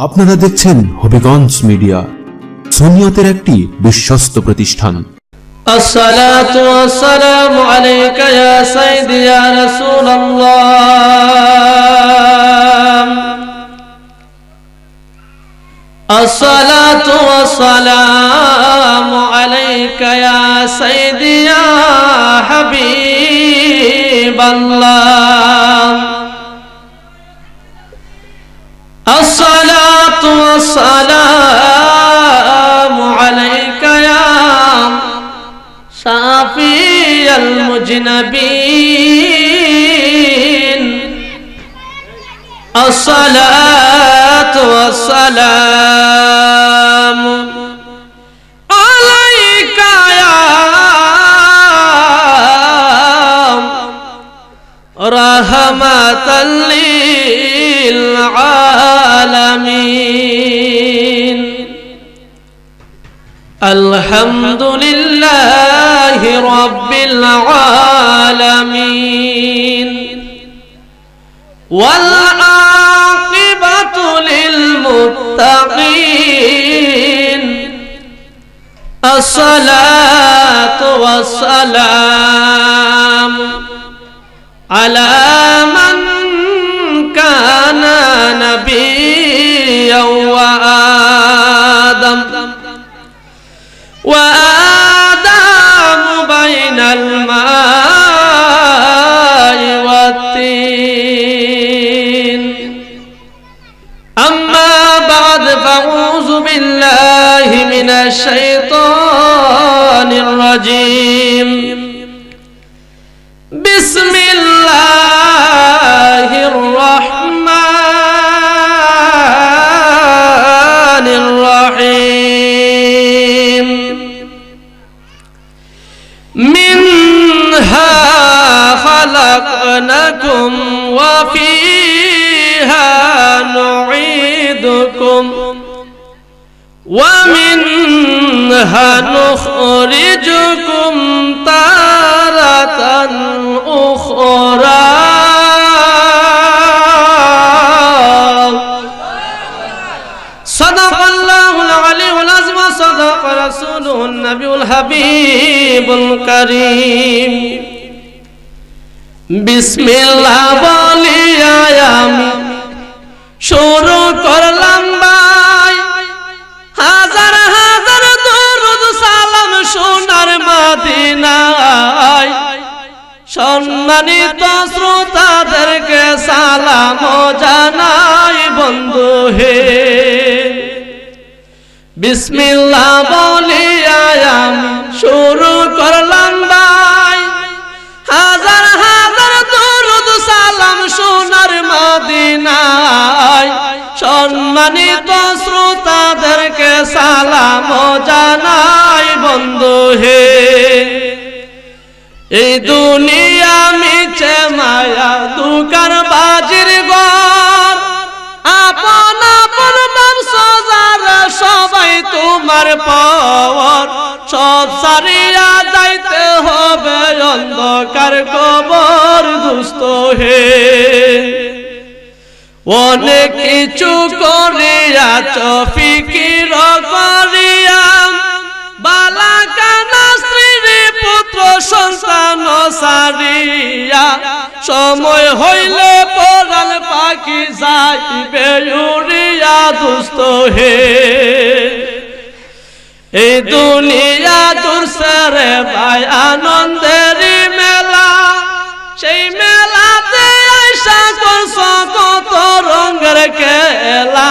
আপনারা দেখছেন হবিগঞ্জ মিডিয়া, সুন্নিয়তের একটি বিশ্বস্ত প্রতিষ্ঠান। আসসালাতু ওয়াসসালামু আলাইকা ইয়া সাইয়্যিদি ইয়া রাসূলুল্লাহ। আসসালাতু ওয়াসসালামু আলাইকা ইয়া সাইয়্যিদি ইয়া হাবিবাল্লাহ। আসসালাতু ওয়াসসালামু আলাইকা ইয়া শাফিয়াল মুজনাবিন। আসসালাতু ওয়াসসালামু আলাইকা ইয়া রাহমাতাল লিল আলামিন। আলহামদুলিল্লাহি রাব্বিল আলামিন ওয়াল আকিবাতু লিল মুত্তাকিন। আসসালাতু ওয়াসসালামু আলা মান কানা নাবিয়্যান ওয়া আদম وآدم بين الماء والطين. أما بعد فأعوذ بالله من الشيطان الرجيم. بسم الله الرحمن الرحيم. منها خلقناكم وفيها نعيدكم ومنها نخرجكم تارة أخرى. صدق الله العلي العظيم وصدق رسوله النبي الحبيب الكريم. বিসমিল্লাহ বলিয়া আমি শুরু করলাম ভাই, হাজার হাজার দরুদ সালাম সোনার মদিনায়। সম্মানিত শ্রোতাদেরকে সালাম জানাই বন্ধু হে। বিসমিল্লাহ বলিয়া আমি শুরু করলাম ভাই, হাজার হাজার দরুদ সালাম সোনার মদিনায়। সম্মানিত শ্রোতাদেরকে সালাম জানাই বন্ধু হে। এই দুনিয়া মিছে মায়া দুকার বাজির ঘর, আপন আপন বংশ যারা সবাই তোমার পর। সব সারিয়া যাইতে হবে অন্ধকার কবর দুস্থ হে। অনেক কিছু করিয়াছ ফিকির করিয়া, বালা কানা স্ত্রী পুত্র সন্তান সারিয়া। সময় হইলে পরাণ পাখি যাইবে উড়িয়া দুস্থ হে। এই দুনিয়া দুরসরে ভাই আনন্দেরই মেলা, সেই মেলাতে আইসা করছ কত রঙের খেলা।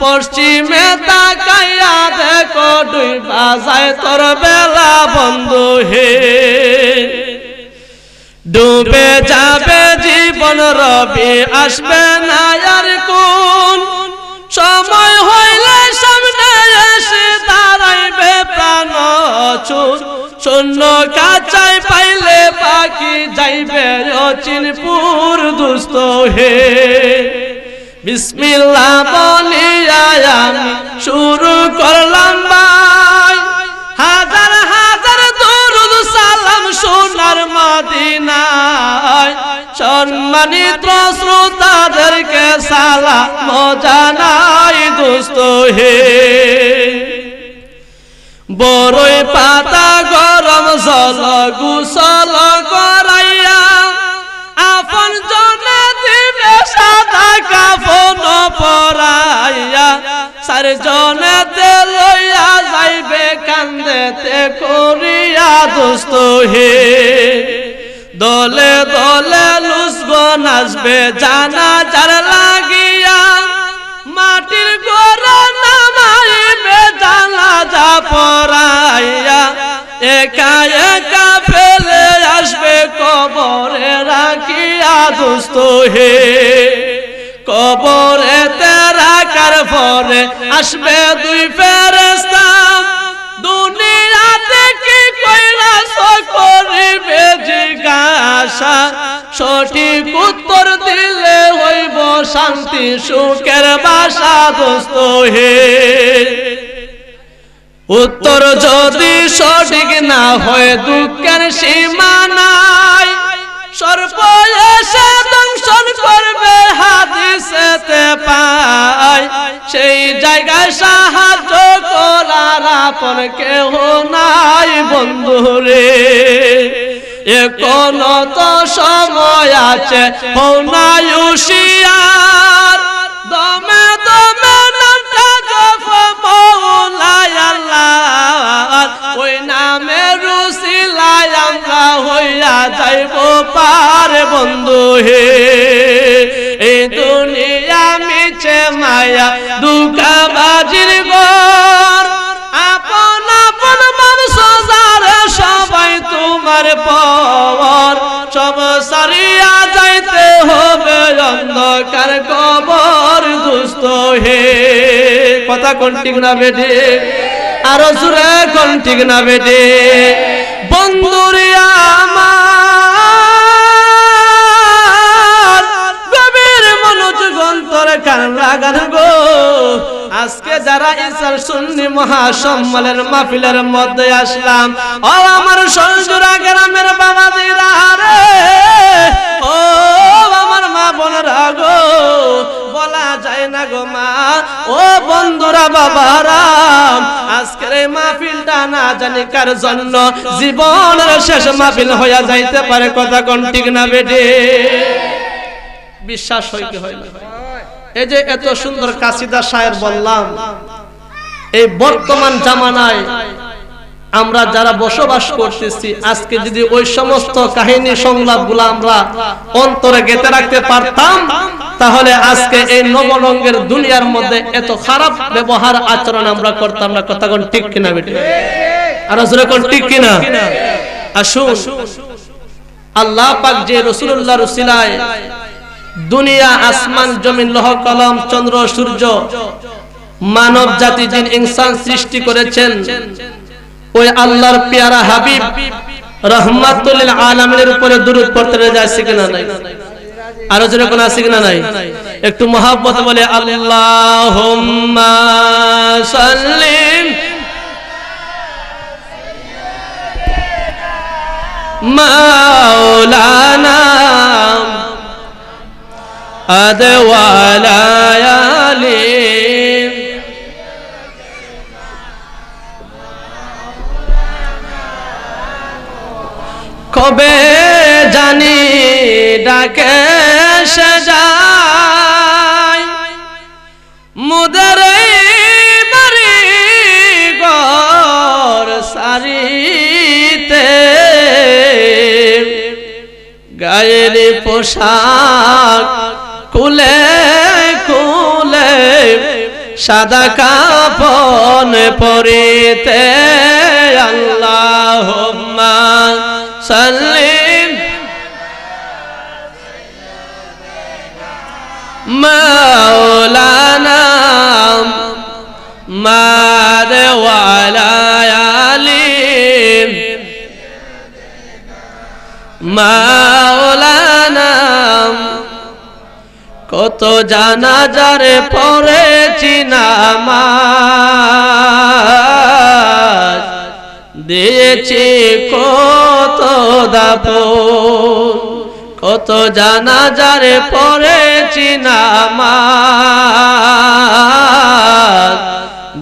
পশ্চিমে তাকাইয়া দেখো ডুইবা যায় তোর বেলা বন্ধু হে। ডুবে যাবে জীবন রবি আসবে না আর কোন। সময় হইলে সামনে এসে দাঁড়াইবে প্রাণ চুর। শূন্য কাচাই পাইলে পাখি যাইবে অচিনপুর দুস্থ হে। বিসমিল্লাহ বলিয়া আমি শুরু করলাম ভাই, হাজার হাজার দরুদ সালাম সোনার মদিনায়। সম্মানিত শ্রোতাদেরকে সালাম জানাই দোস্ত হে বড়ই পাতা গরম জল গোসল করাইয়া আপন জনে দিবে সাদা কাফন পরাইয়া চারজনেতে লইয়া যাইবে কান্দেতে করিয়া দোস্ত হে দলে দলে লুসগো নাচবে জানাজার লাগিয়া মাটির গোড়া নামাইবে জানাজা পরাইয়া একা একা ফেলে আসবে কবরে রাখিয়া দোস্ত হে কবরেতে রাখার পরে আসবে দুই ফেরেশতা দুনিয়াতে কি কইরাছ করিবে জিজ্ঞাসা সঠিক উত্তর দিলে হইব শান্তি সুখের বাসা দোস্ত হে উত্তর যদি সঠিক না হয় দুঃখের সীমা নাই সর্প এসে দংশন করবে হাদিসেতে পাই সেই জায়গায় সাহায্য করার আপন কেহ নাই বন্ধুরে এখনো তো সময় আছে হও না হুঁশিয়ার দমে দমে নামটা জপ মওলাই আল্লাহ ওই নামের উসিলায় আমরা হইয়া যাইব পার বন্ধু হে এই দুনিয়া মিছে মায়া দুঃখবাজির ঘর আপন আপন মানুষ যারে সবাই তোমার পর সব সারিয়া যাইতে হবে অন্ধকার কবর দুস্থ হে কথা কোন ঠিক না বেটে আরো জোরে কোন ঠিক না বেটে বন্ধুরিয়া আমার গভীর মনোযোগ অন্তরে কান লাগান গো আজকে যারা ইসার সুন্নি মহাসম্মেলনের মাহফিলের মধ্যে আসলাম ও আমার সঞ্জুরা গ্রামের বাবাজিরা রে ও আমার মা বোনেরা গো বলা যায় না গো মা ও বন্ধুরা বাবারা আজকের এই মাহফিলটা না জানি কার জন্য জীবনের শেষ মাহফিল হইয়া যাইতে পারে কথা কোন ঠিক না বেটে বিশ্বাস হয় কি হয় না এই যে এত সুন্দর কাসিদা শায়ের বললাম এই বর্তমান জামানায় আমরা যারা বসবাস করতেছি আজকে যদি ওই সমস্ত কাহিনী সংলাপগুলো আমরা অন্তরে গেঁথে রাখতে পারতাম তাহলে আজকে এই নবরঙ্গের দুনিয়ার মধ্যে এত খারাপ ব্যবহার আচরণ আমরা করতাম না কথা কোন ঠিক কিনা বেটে আর আসলে কোন ঠিক কিনা আসুন আল্লাহ পাক যে রাসূলুল্লাহর উসিলায় দুনিয়া আসমান জমিন লৌহ কলম চন্দ্র সূর্য মানব জাতি জিন ইনসান সৃষ্টি করেছেন ওই আল্লাহর পেয়ারা হাবিব রাহমাতুল লিল আলামিনের উপরে দরুদ পড়তে যাচ্ছে কিনা নাই আর জোরে কোন আছে কিনা নাই একটু মহব্বত বলে আল্লাহুম্মা সাল্লিম মাওলানা আদওয়ালায়ালি কবে জানি ডাকে সে যায় মুদের বাড়ি ঘর সারিতে গায়ের পোশাক খুলে খুলে সাদা কাফন পরিতে আল্লাহুম্মা সাল্লিম মাওলানা মাদওয়ালায়ালি মাওলানা কত জানাজারে পড়েছি নামাজ দিয়েছি কত দাফন কত জানাজারে পড়েছি নামাজ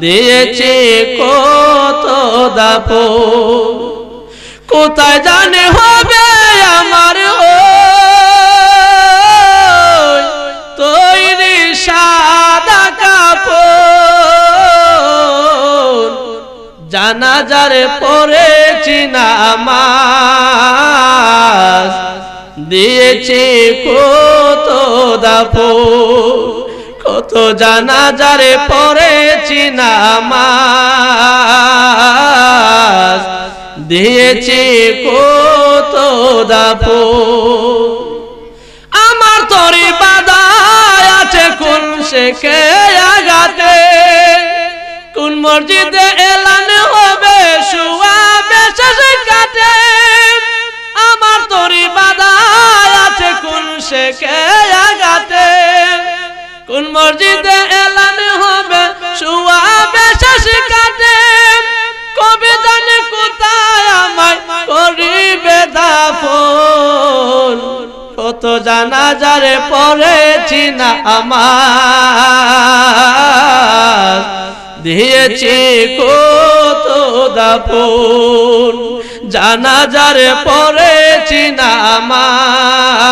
দিয়েছে কত দাফন। কোথায় জানে হবে আমার তৈরি সাদা কাপড়, জানাজার পড়েছি নামাজ, দিয়েছে কত দাফন। কত জানাজার পড়েছি নামাজ, দিয়েছে কত দাফন। আমার তরি বাদায় আছে কোন শেখে আগাতে, কোন মসজিদে এলান হবে শুয়াবে শেষ কাটে। আমার তরি বাদায় আছে কোন শেখে আগাতে, কোন মসজিদে এলান হবে শুয়াবে শেষ কাটে। কবে জানে কোথায় আমায় করিবে দাফন, কত জানাজারে পড়েছি না আমার, দিয়েছি কত দাফন। জানাজারে পড়েছি না আমার,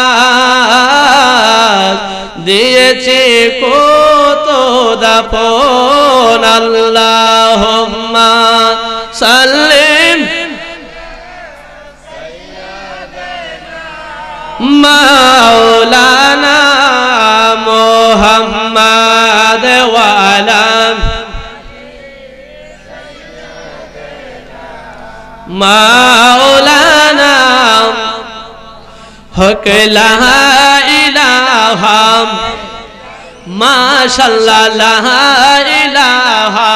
দিয়েছি কত দাফন। আল্লাহুম্মা সাল্লিম মাওলানা মুহাম্মাদ ওয়া আলা মাওলানা হক লা ইলাহা মাশাআল্লাহ লা ইলাহা,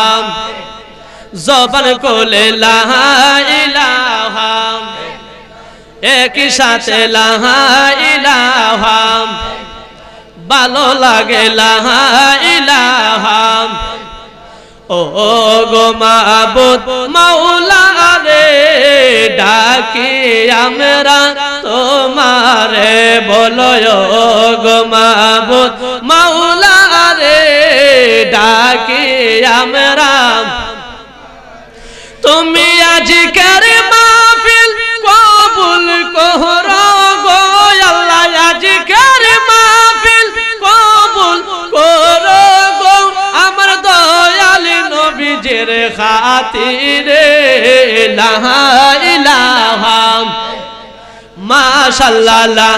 জবান কোলে লা ইলাহা, একই সাথে লা ইলাহা, ভালো লাগে লা ইলাহা। ও গো মাবুদ মাওলা রে, ডাকি আমরা তোমারে, বলো ও গো মাবুদ মাওলা রে, ডাকি আমরা। তুমি আজকের মাহফিল কবুল করো গো আল্লাহ, আজকের মাহফিল কবুল করো গো আমার দয়াল নবীজির খাতিরে। লা ইলাহা মাশাআল্লাহ লা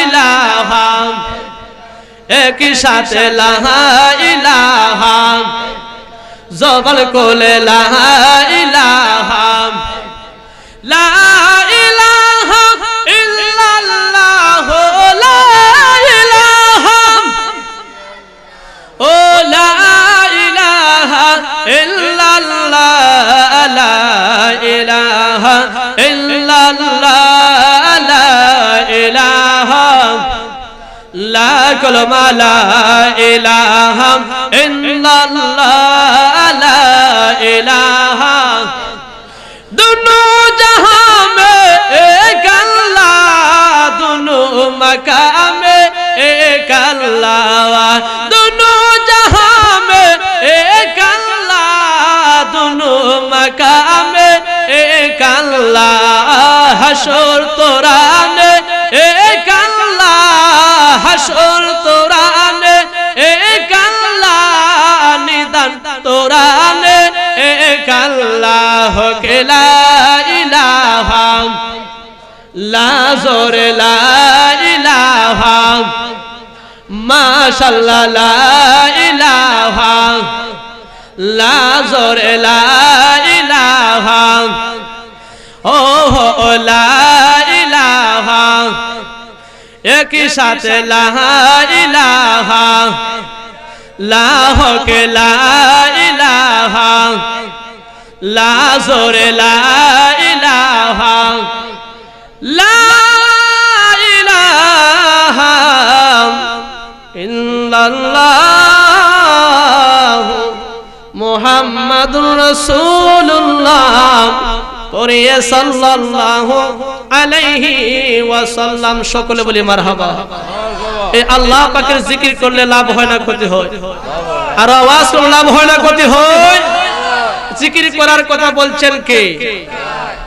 ইলাহা, একই সাথে লা ইলাহা, জবান কোলে লা ইলাহা, লা ইলাহা ইল্লাল্লাহ, লা ইলাহা, ও লা ইলাহা ইল্লাল্লাহ, লা ইলাহা ইল্লাল্লাহ, লা ইলাহা, লা কলমা লা ইলাহা ইল্লাল্লাহ, লা ইলাহা। দুনো জাহাं में एक अल्लाह, दोनों मकाम में एक अल्लाह, दोनों जहां में एक अल्लाह, दोनों मकाम में एक अल्लाह। हशर तोराने एक अल्लाह, हशर तोराने एक अल्लाह, निदान तोराने एक अल्लाह के ला इलाहा, ला जोर ला इलाहा, माशाअल्लाह ला इलाहा, ला जोर ला इलाहा, ओ हो ला इलाहा, एक ही साथ ला इलाहा, ला हो के ला इलाहा, ला जोर ला इलाहा, ला इलाहा इल्लल्लाह मुहम्मदुर रसूलुल्लाह পড়িয়ে সাল্লাল্লাহু আলাইহি ওয়াসাল্লাম। সকলে বলি মারহাবা। এই আল্লাহ পাকের জিকির করলে লাভ হয় না ক্ষতি হয়? আর আওয়াজ করলে লাভ হয় না ক্ষতি হয়? জিকির করার কথা বলছেন কে?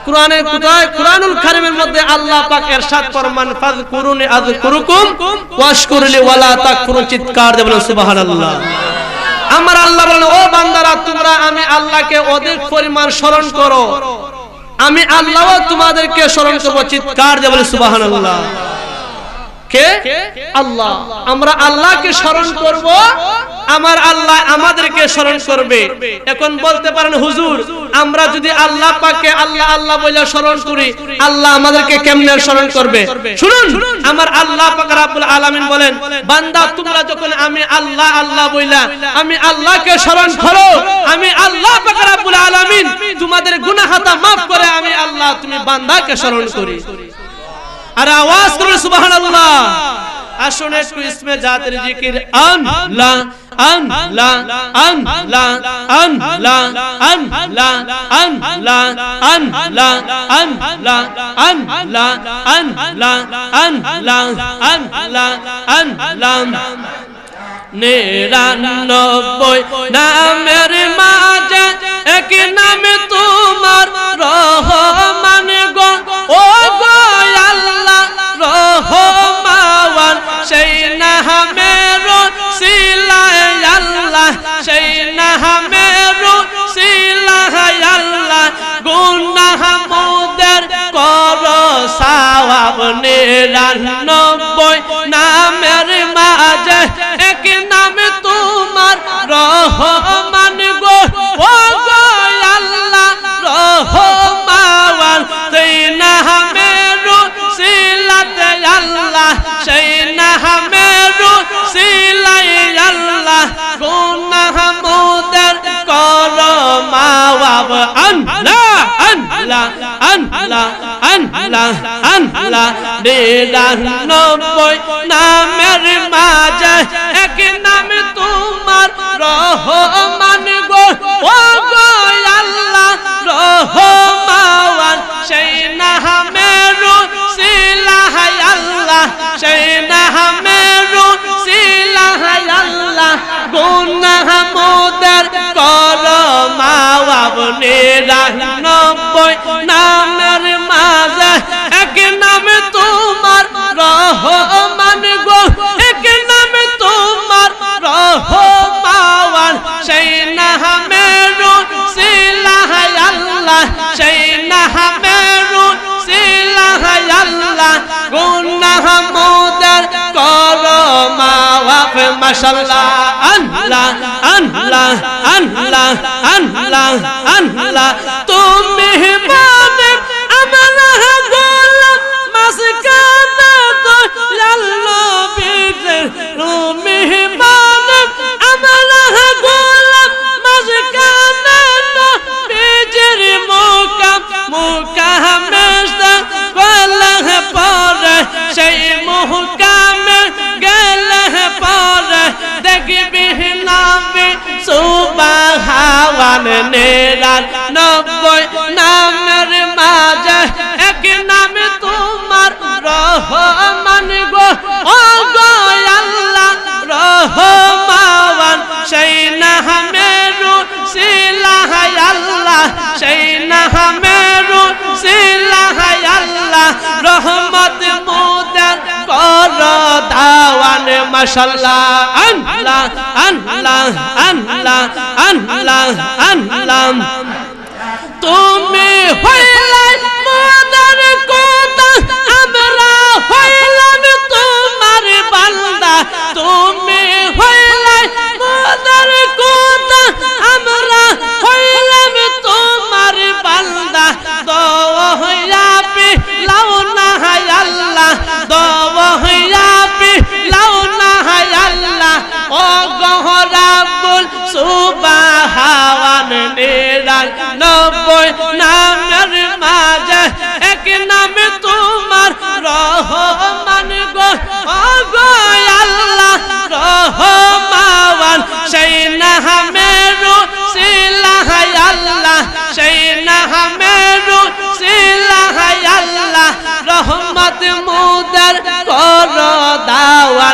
কোরআনের কোথায়? কুরআনুল কারীমের মধ্যে আল্লাহ পাক ইরশাদ ফরমান ফাযকুরুনি আযকুরুকুম ওয়াশকুরলি ওয়ালা তাকফুরুন, চিৎকার দিয়ে বলেন সুবহানাল্লাহ। আমার আল্লাহ বলেন, ও বান্দারা তোমরা আমি আল্লাহকে অধিক পরিমাণ স্মরণ করো, আমি আল্লাহও তোমাদেরকে স্মরণ করব, চিৎকার দিয়ে বলেন সুবহানাল্লাহ। কে? আল্লাহ। আমরা আল্লাহকে স্মরণ করব, আমার আল্লাহ আমাদেরকে স্মরণ করবে। এখন বলতে পারেন হুজুর, আমরা যদি আল্লাহ পাককে আল্লাহ আল্লাহ বলে স্মরণ করি, আল্লাহ আমাদেরকে কেমনে স্মরণ করবে? শুনুন, আমার আল্লাহ পাক রব্বুল আলামিন বলেন, বান্দা তোমরা যখন আমি আল্লাহ আল্লাহ বইলা আমি আল্লাহকে স্মরণ করো, আমি আল্লাহ পাক রব্বুল আলামিন তোমাদের গুনাহ খাতা maaf করে আমি আল্লাহ তুমি বান্দাকে স্মরণ করি। আর আওয়াজ করে সুবহানাল্লাহ। আসুন একটু ইসমে জাতের জিকির আল্লাহ আল্লাহ আল্লাহ আল্লাহ আল্লাহ আল্লাহ আল্লাহ আল্লাহ আল্লাহ আল্লাহ আল্লাহ আল্লাহ আল্লাহ। 99 নামের মাঝে এক নামে তোমার রহমান গো, ও গো আল্লাহ রহমান, সেই নামের সিলায় আল্লাহ, সেই নামের সিলায় আল্লাহ গুনাহ মোদের করো সওয়াব। 99 নামের মাঝে এক নামে তোমার রহমান গো, ও গো আল্লাহ রহমান, সেই নামের সিলাতে আল্লাহ, সেই নামের সিলাই আল্লাহ গুনাহ মোদের করো মাওয়াব। আল্লাহ আল্লাহ আল্লাহ আল্লাহ আল্লাহ। 99 নামের মাঝে এক নামে তোমার রহমান গো, ও গো আল্লাহ রহমান, সেই নামের সিলাহ আল্লাহ, সেই নামের সিলাহ আল্লাহ গুনাহ মোদের করো মাওয়াব। 99 নামের মাঝে এক নামে তোমার রহমান গো, এক নামে তোমার রহমান, সেই নামের সিলাহ আল্লাহ, সেই নামের সিলাহ আল্লাহ গুনাহ মোদের করো মাওয়াব। মাশাআল্লাহ আল্লাহ আল্লাহ আল্লাহ আল্লাহ আল্লাহ। তুমি মানে আমার গোলাম মাসকানা তো আল্লাহ বিজে, তুমি মানে আমার গোলাম মাসকানা তো বিজের মুকাম মুকামেশতা গলহ পরে, সেই মুকামে গলহ পরে দেখবি নামে সুবহান। 99 নামের মাঝে এক নামে তোমার রহমান গো, ও গো আল্লাহ রহমান, সেই নামের সিলাহ আল্লাহ, সেই নামের সিলাহ আল্লাহ রহমত মোদের করো দাওয়ান। মাশাআল্লাহ আল্লাহ আল্লাহ আল্লাহ আল্লাহ আল্লাহ। তুমি হইলে মোদের কথা, আমরা হইলাম তোমার বান্দা, তুমি হইলে মোদের কথা, আমরা হইলাম তোমার বান্দা। দওয়া পি লাউনা হায় আল্লাহ, দওয়া পি লাউনা হায় আল্লাহ, ও গহরাবুল সুবহান। 99 নামের মাঝে এক নামে তোমার রহমান গো, ও গো আল্লাহ রহমান, সেই নামের সিলাহ আল্লাহ, সেই নামের সিলাহ আল্লাহ রহমত মোদের করো দাওয়ান।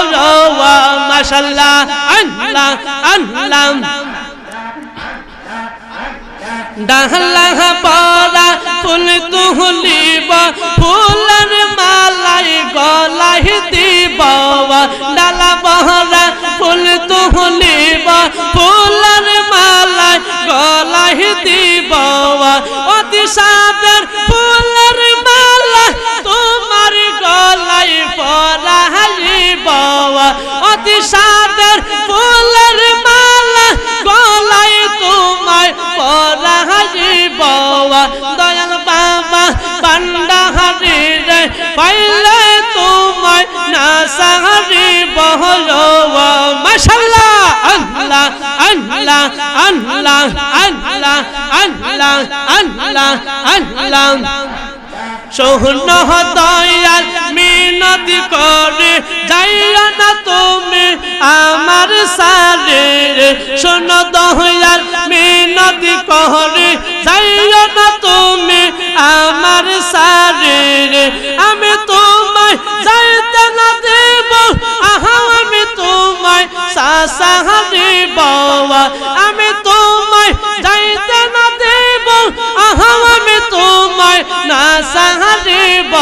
ডালা পরা ফুল তুলিব ফুলের মালাই গলায় দিব ডালা পরা ফুল তুলিব ফুলের মালাই গলায় দিব অতি সাদের ফুলের মালা তোমার গলায় পরাইব অতি সাদের ফুলের মালা গলায় তোমায় পরাইব দয়াল বাবা বান্দাহারি রে পাইলে তোমায় না সাহারিব মাশাআল্লাহ আল্লাহ আল্লাহ আল্লাহ আল্লাহ আল্লাহ আল্লাহ আল্লাহ শোন দয়াল মিনতি করে যাইও না তুমি আমার সারে শোন দয়াল মিনতি করে যাইও না তুমি আমার সারে আমি তোমায় যাইতে না দেব আমি তোমায় সাহারিব আমি তোমায় যাইতে না দেব আমি তোমায় না সাহারিব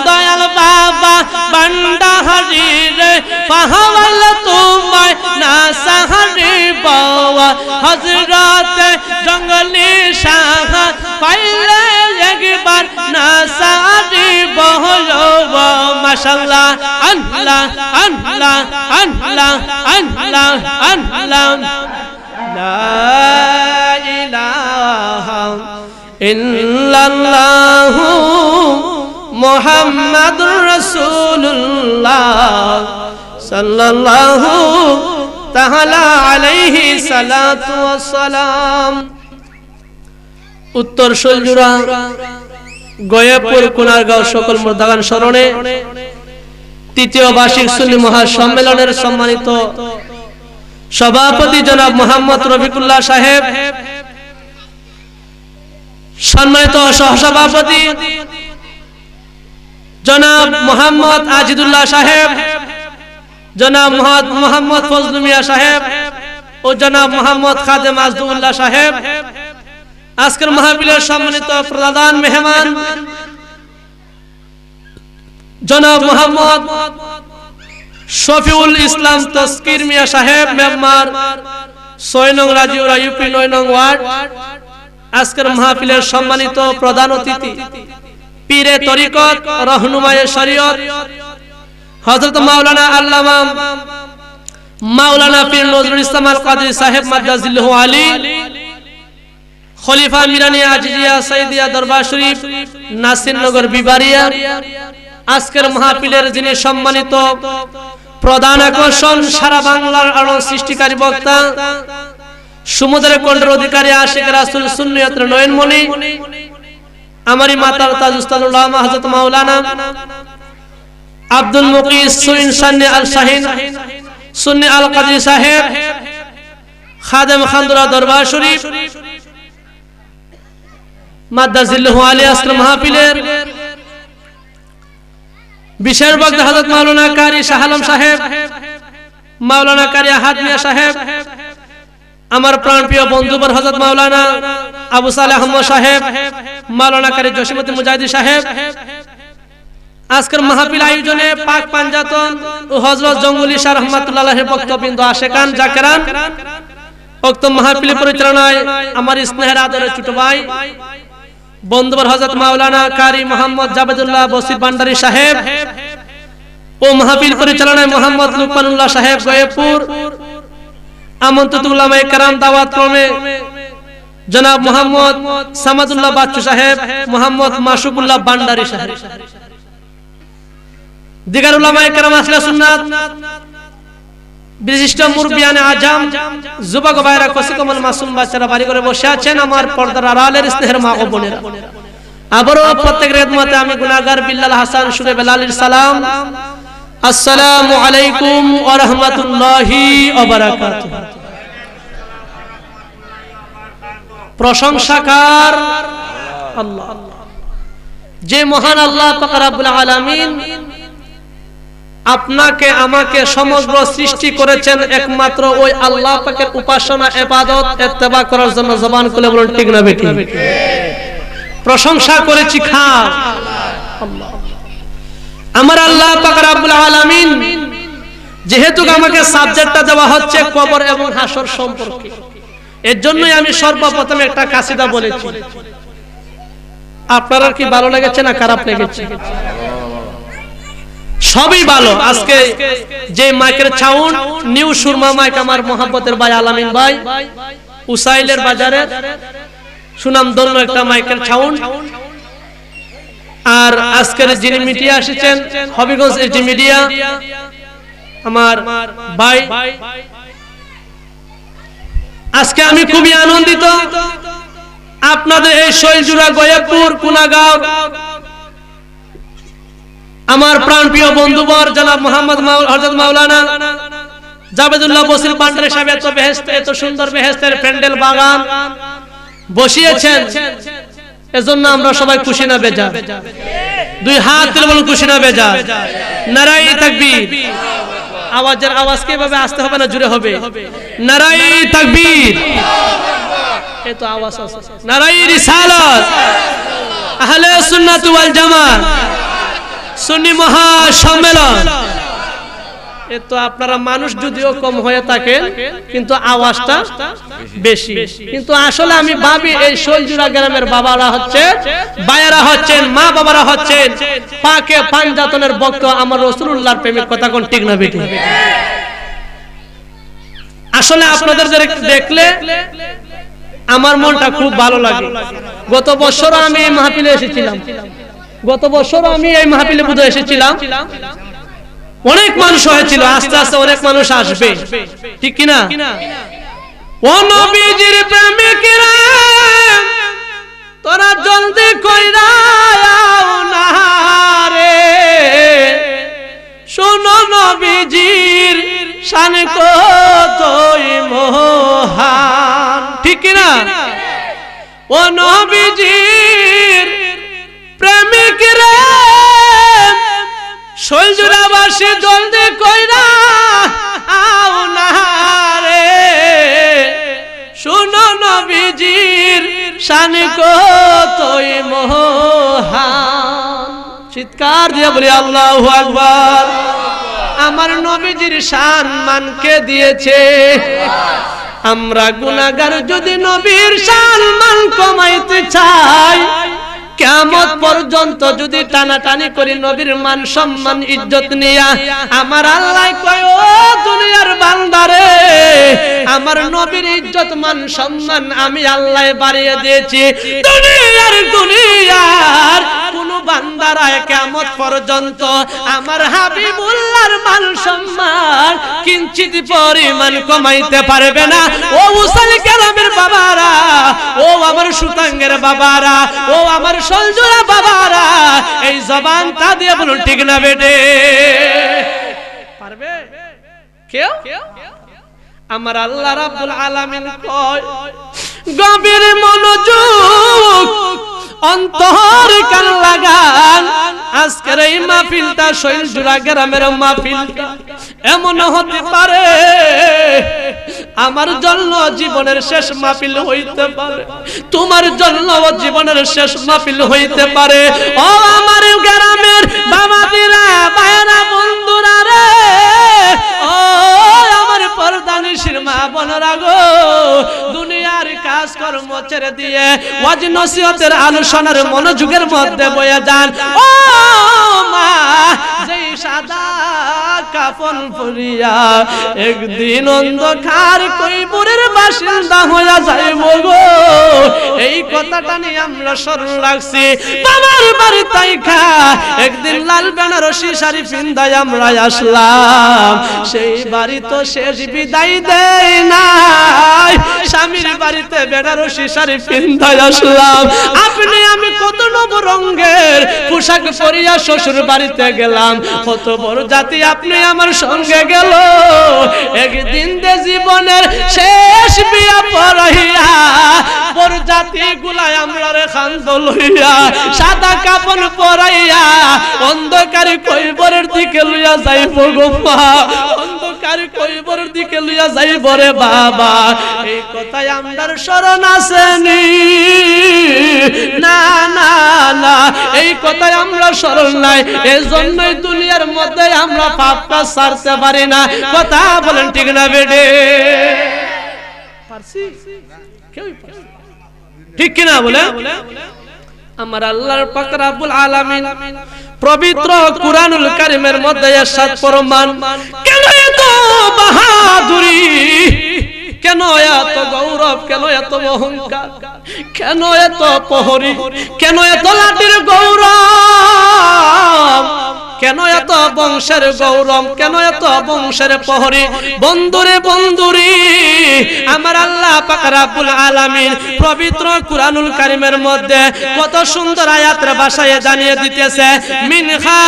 দয়াল বাবা বান্দাহারি রে পাহাওয়াল তোমায় না সাহারিব হযরত জঙ্গলি শাহ পাইলে একবার না সাহারিব মাশাআল্লাহ আল্লাহ আল্লাহ আল্লাহ আল্লাহ আল্লাহ লা ইলাহা ইল্লাল্লাহু মুহাম্মাদুর রাসূলুল্লাহ সাল্লাল্লাহু তাআলা আলাইহি সালাতু ওয়াস সালাম। উত্তর শৈলজুরা গয়াপুর কুনারগাঁও সকল মুর্দাগান শরণে তৃতীয় বার্ষিক সুন্নি মহাসম্মেলনের সম্মানিত সভাপতি জনাব মোহাম্মদ রফিকুল্লাহ সাহেব, সম্মানিত সহসভাপতি জনাব মোহাম্মদ আজিদুল্লাহ সাহেব, জনাব মোহাম্মদ ফজলু মিয়া সাহেব ও জনাব মোহাম্মদ খাদেম আজদুল্লাহ সাহেব, আজকের মাহফিলের সম্মানিত প্রধান মেহমান জনাব মোহাম্মদ শফিউল ইসলাম তস্কির মিয়া সাহেব, মেম্বার ৬ নং রাজিউরা ইউপি ৯ নং ওয়ার্ড, আজকের মাহফিলের সম্মানিত প্রধান অতিথি পীরে তরিকত রহনুমায়ে শরীয়ত হযরত মাওলানা আল্লামা মাওলানা পীর নজরুল ইসলাম আল কাদরি সাহেব মাদ্দাজিল্লাহু আলী, খলিফা মিরানি আজিজিয়া সাইদিয়া দরবার শরীফ নাসিরনগর বিবারিয়া, আজকের মাহফিলের যিনি সম্মানিত প্রধান আকর্ষণ, সারা বাংলার আলো সৃষ্টিকারী বক্তা, সমুদ্রের কণ্ঠের অধিকারী আশিক রাসূল সুন্নিয়তের নয়নমণি, আমারই মাতার তাজ উস্তাদুল আল্লামা হযরত মাওলানা আব্দুল মুকিস সুইন সান্নি আল শাহিন সুন্নি আল কাদরি সাহেব, খাদেম খানদুরা দরবার শরীফ মাদ্দাজিল্লাহু আলী, আজকের মাহফিলের বিশেষ বক্তা হযরত মাওলানা কারি শাহ আলম সাহেব, মাওলানা কারি আহাদ মিয়া সাহেব, আমার প্রাণপ্রিয় বন্ধুবর হযরত মাওলানা আবু সালেহ আহমদ সাহেব, মাওলানা কারি জসিমউদ্দিন মুজাহিদি সাহেব, আজকের মাহফিল আয়োজনে পাক পাঞ্জাতন ও হযরত জঙ্গলি শাহ রাহমাতুল্লাহ আলাইহির বক্তবৃন্দ আশেকান জাকেরান, উক্ত মাহফিল পরিচালনায় আমার স্নেহের আদরের ছোট ভাই বন্ধুবর হযরত মাওলানা কারি মোহাম্মদ জাবেদুল্লাহ বসির ভান্ডারী সাহেব ও মাহফিল পরিচালনায় মোহাম্মদ লুকমানুল্লাহ সাহেব গয়াপুর, আমন্ত্রিত উলামায়ে কেরাম দাওয়াত ক্রমে জনাব মোহাম্মদ সামাদুল্লাহ বাচ্চু সাহেব, মোহাম্মদ মাসুকুল্লাহ ভান্ডারী সাহেব, দিগার উলামায়ে কেরাম আহলে সুন্নাত, বিশিষ্ট মুরব্বিয়ানে আজম, যুবক ভাইরা, কসিকমল মাসুম বাচ্চারা বাড়ি করে বসে আছেন, আমার পর্দার আড়ালের স্নেহের মা ও বোনেরা, আবারও প্রত্যেকের খেদমতে আমি গুনাহগার বিল্লাল হাসান সুরে বেলালের সালাম, আসসালামু আলাইকুম ওয়া রাহমাতুল্লাহি ওয়া বারাকাতুহু। প্রশংসাকার আল্লাহ, যে মহান আল্লাহ পাক রব্বুল আলামিন আপনাকে আমাকে সমগ্র সৃষ্টি করেছেন একমাত্র ওই আল্লাহ পাকের উপাসনা ইবাদত ইত্তেবা করার জন্য। জবান খুলে বলুন ঠিক না বেঠিক? প্রশংসা করেছি খান আল্লাহ। আমার আল্লাহ পাক রব্বুল আলামিন যেহেতু আমাকে সাবজেক্টটা দেওয়া হচ্ছে কবর এবং হাসর সম্পর্কে, এর জন্যই আমি সর্বপ্রথম একটা কাসিদা বলেছি। আপনার কি ভালো লেগেছে না খারাপ লেগেছে? সবই ভালো। আজকে যে মাইকের সাউন্ড, নিউ সুরমা মাইক, আমার মোহাব্বতের ভাই আলামিন ভাই উসাইলের বাজারে সুনামধন্য একটা মাইকের সাউন্ড। আর আজকের যিনি মিডিয়া এসেছেন হবিগঞ্জ এটি মিডিয়া, আমার ভাই, আজকে আমি খুবই আনন্দিত। আপনাদের এই শৈলজুড়া, গয়েবপুর, কুনাগাঁও, আমার প্রাণপ্রিয় বন্ধুবর জনাব মোহাম্মদ হযরত মাওলানা জাবেদুল্লাহ বসির পান্ডারি সাহেব এত বেহেশত, এত সুন্দর বেহেশতের প্যান্ডেল বাগান বসিয়েছেন, এজন্য আমরা সবাই খুশি না বেজার? দুই হাত তুলে বলুন খুশি না বেজার? নারায়ে তাকবীর। আওয়াজের আওয়াজ কিভাবে আসতে হবে না জুড়ে হবে? নারায়ে তাকবীর। এই তো আওয়াজ আছে। নারায়ে রিসালাত। আহলে সুন্নাত ওয়াল জামাত সুন্নি মহা সম্মেলন। এ তো আপনারা মানুষ যদিও কম হয়ে থাকে কিন্তু আওয়াজটা বেশি। কিন্তু আসলে আমি ভাবি এই শৈলজুড়া গ্রামের বাবারা হচ্ছে, ভাইয়েরা হচ্ছেন, মা বাবারা হচ্ছেন পাকে পাঞ্জাতনের ভক্ত, আমার রাসূলুল্লাহর প্রেমিক। কথা কোন ঠিক না বেঠিক? আসলে আপনাদের দেখলে আমার মনটা খুব ভালো লাগে। গত বছর আমি এই মাহফিলে এসেছিলাম, বুধে এসেছিলাম। অনেক মানুষ হয়েছিল, আস্তে আস্তে অনেক মানুষ আসবে, ঠিক কিনা? ও নবীজির প্রেমিকরা তোরা জলদি কইরা আও না রে, শোনো নবীজির শান কতই মহান, ঠিক কিনা? ও নবীজির প্রেমিকরা শৈলজুড়াবাসী জলদি কইরা আও না রে, শুনো নবীজির শান কতই মহান। চিৎকার দিয়ে বলি আল্লাহু আকবার। আমার নবীজির শান মানকে দিয়েছে। আমরা গুনাহগার যদি নবীর শান মান কমাইতে চাই, কিয়ামত পর্যন্ত যদি টানাটানি করি নবীর মান সম্মান ইজ্জত নিয়া, আমার আল্লাহ কয় ও দুনিয়ার বান্দারে, আমার নবীর ইজ্জত মান সম্মান আমি আল্লাহ বাড়িয়ে দিয়েছি। দুনিয়ার কোন বান্দারা কিয়ামত পর্যন্ত আমার হাবিবুল্লাহর মান সম্মান কিঞ্চিত পরিমাণ কমাইতে পারবে না। ও মুসলিম কেরামের বাবারা, ও আমার সুতাঙ্গের বাবারা, ও আমার শৈলজুড়া বাবারা, এই জবানটা দিয়ে বলুন ঠিক না বেটে? পারবে কেউ? আমার আল্লাহ রাব্বুল আলামিন কয় গভীর মনোযোগ অন্তর কান লাগান। আজকের এই মাহফিলটা শৈলজুড়া গ্রামের মাহফিলটা এমন হতে পারে আমার জন্য জীবনের শেষ মাহফিল হইতে পারে, তোমার জন্য জীবনের শেষ মাহফিল হইতে পারে। ও আমার গ্রামের বাবাদিরা, ভাইরা, বন্ধুরা রে, ও আমার পর্দানিশীর মা বোনেরা গো, দুনিয়ার কাজকর্ম ছেড়ে দিয়ে ওয়াজ নসিহতের আলোচনার মনোযোগের মধ্যে বয়ে যান। ও মা, যেই সাদা কাফন পরিয়া একদিন অন্ধকার কইবুরের বাসিন্দা হইয়া যাইব গো, এই কথাটা নিয়ে আমরা স্মরণ রাখছি। বাবার বাড়ি তাইকা একদিন লাল বেনারসি শাড়ি পিন্দায় আমরা আসলাম, সেই বাড়ি তো শেষ বিদায় দেয় নাই, স্বামীর বাড়িতে বেনারসি শাড়ি পিন্দায় আসলাম। আপনি আমি কত নবরঙ্গের পোশাক পরিয়া শ্বশুর বাড়িতে গেলাম, কত বড় জাতি আপনি আমার সঙ্গে গেল। একদিন দে জীবনের শেষ বিয়া পড়াইয়া বড় জাতি গুলা আমরা রে খান্দ লইয়া সাদা কাপড় পরাইয়া অন্ধকার কবরের দিকে লইয়া যাইব গো মা, অন্ধকার কবরের দিকে লইয়া যাইব রে বাবা। এই কথাই আমরার স্মরণ আসেনি? না না না, এই কথাই আমরা স্মরণ নাই, এই জন্যই দুনিয়ার মধ্যে আমরা পাপ কাজ ছাড়তে পারি না। কথা বলেন ঠিক না বেডে? পারছি? কেউ ঠিক কিনা বলে? আমার আল্লাহর পাক রব্বুল আলামিন পবিত্র কুরআনুল কারীমের মধ্যে ইরশাদ ফরমান, কেন এত বাহাদুরি, কেন এত গৌরব, কেন এত অহংকার, কেন এত প্রহরী, কেন এত লাঠির গৌরব, কেন এত বংশের গৌরব, কেন এত বংশের প্রহরী? বন্ধুরে বন্ধুরে, আমার আল্লাহ পাক রব্বুল আলামিন পবিত্র কুরআনুল কারীমের মধ্যে কত সুন্দর আয়াতের ভাষায় জানিয়ে দিতেছে, মিনহা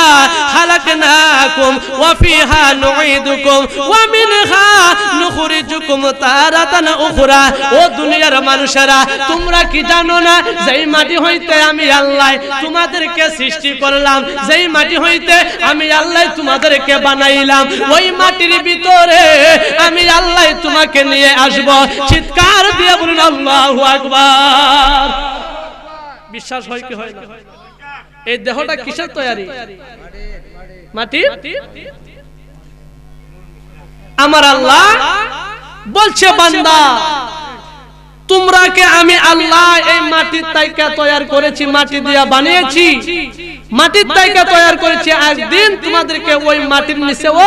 খালাকনাকুম ওয়া ফিহা নুঈদুকুম ওয়া মিনহা নুখরিজুকুম তারাতান উখরা। ও দুনিয়ার মানুষেরা, তোমরা কি জানো না যেই মাটি হইতে আমি আল্লাহ তোমাদেরকে সৃষ্টি করলাম, যেই মাটি হইতে আমি আল্লাহ তোমাদেরকে বানাইলাম, ওই মাটির ভিতরে আমি আল্লাহ তোমাকে নিয়ে আসব। চিৎকার দিয়ে বলুন আল্লাহু আকবার। বিশ্বাস হয় কি হয় না? এই দেহটা কিসের তৈরি? মাটি। আমার আল্লাহ বলছে, বান্দা তোমরা কে আমি আল্লাহ এই মাটির তাইকা তৈরি করেছি, মাটি দিয়া বানিয়েছি, মাটির তাইকা তৈরি করেছি। একদিন তোমাদেরকে ওই মাটির নিচে ও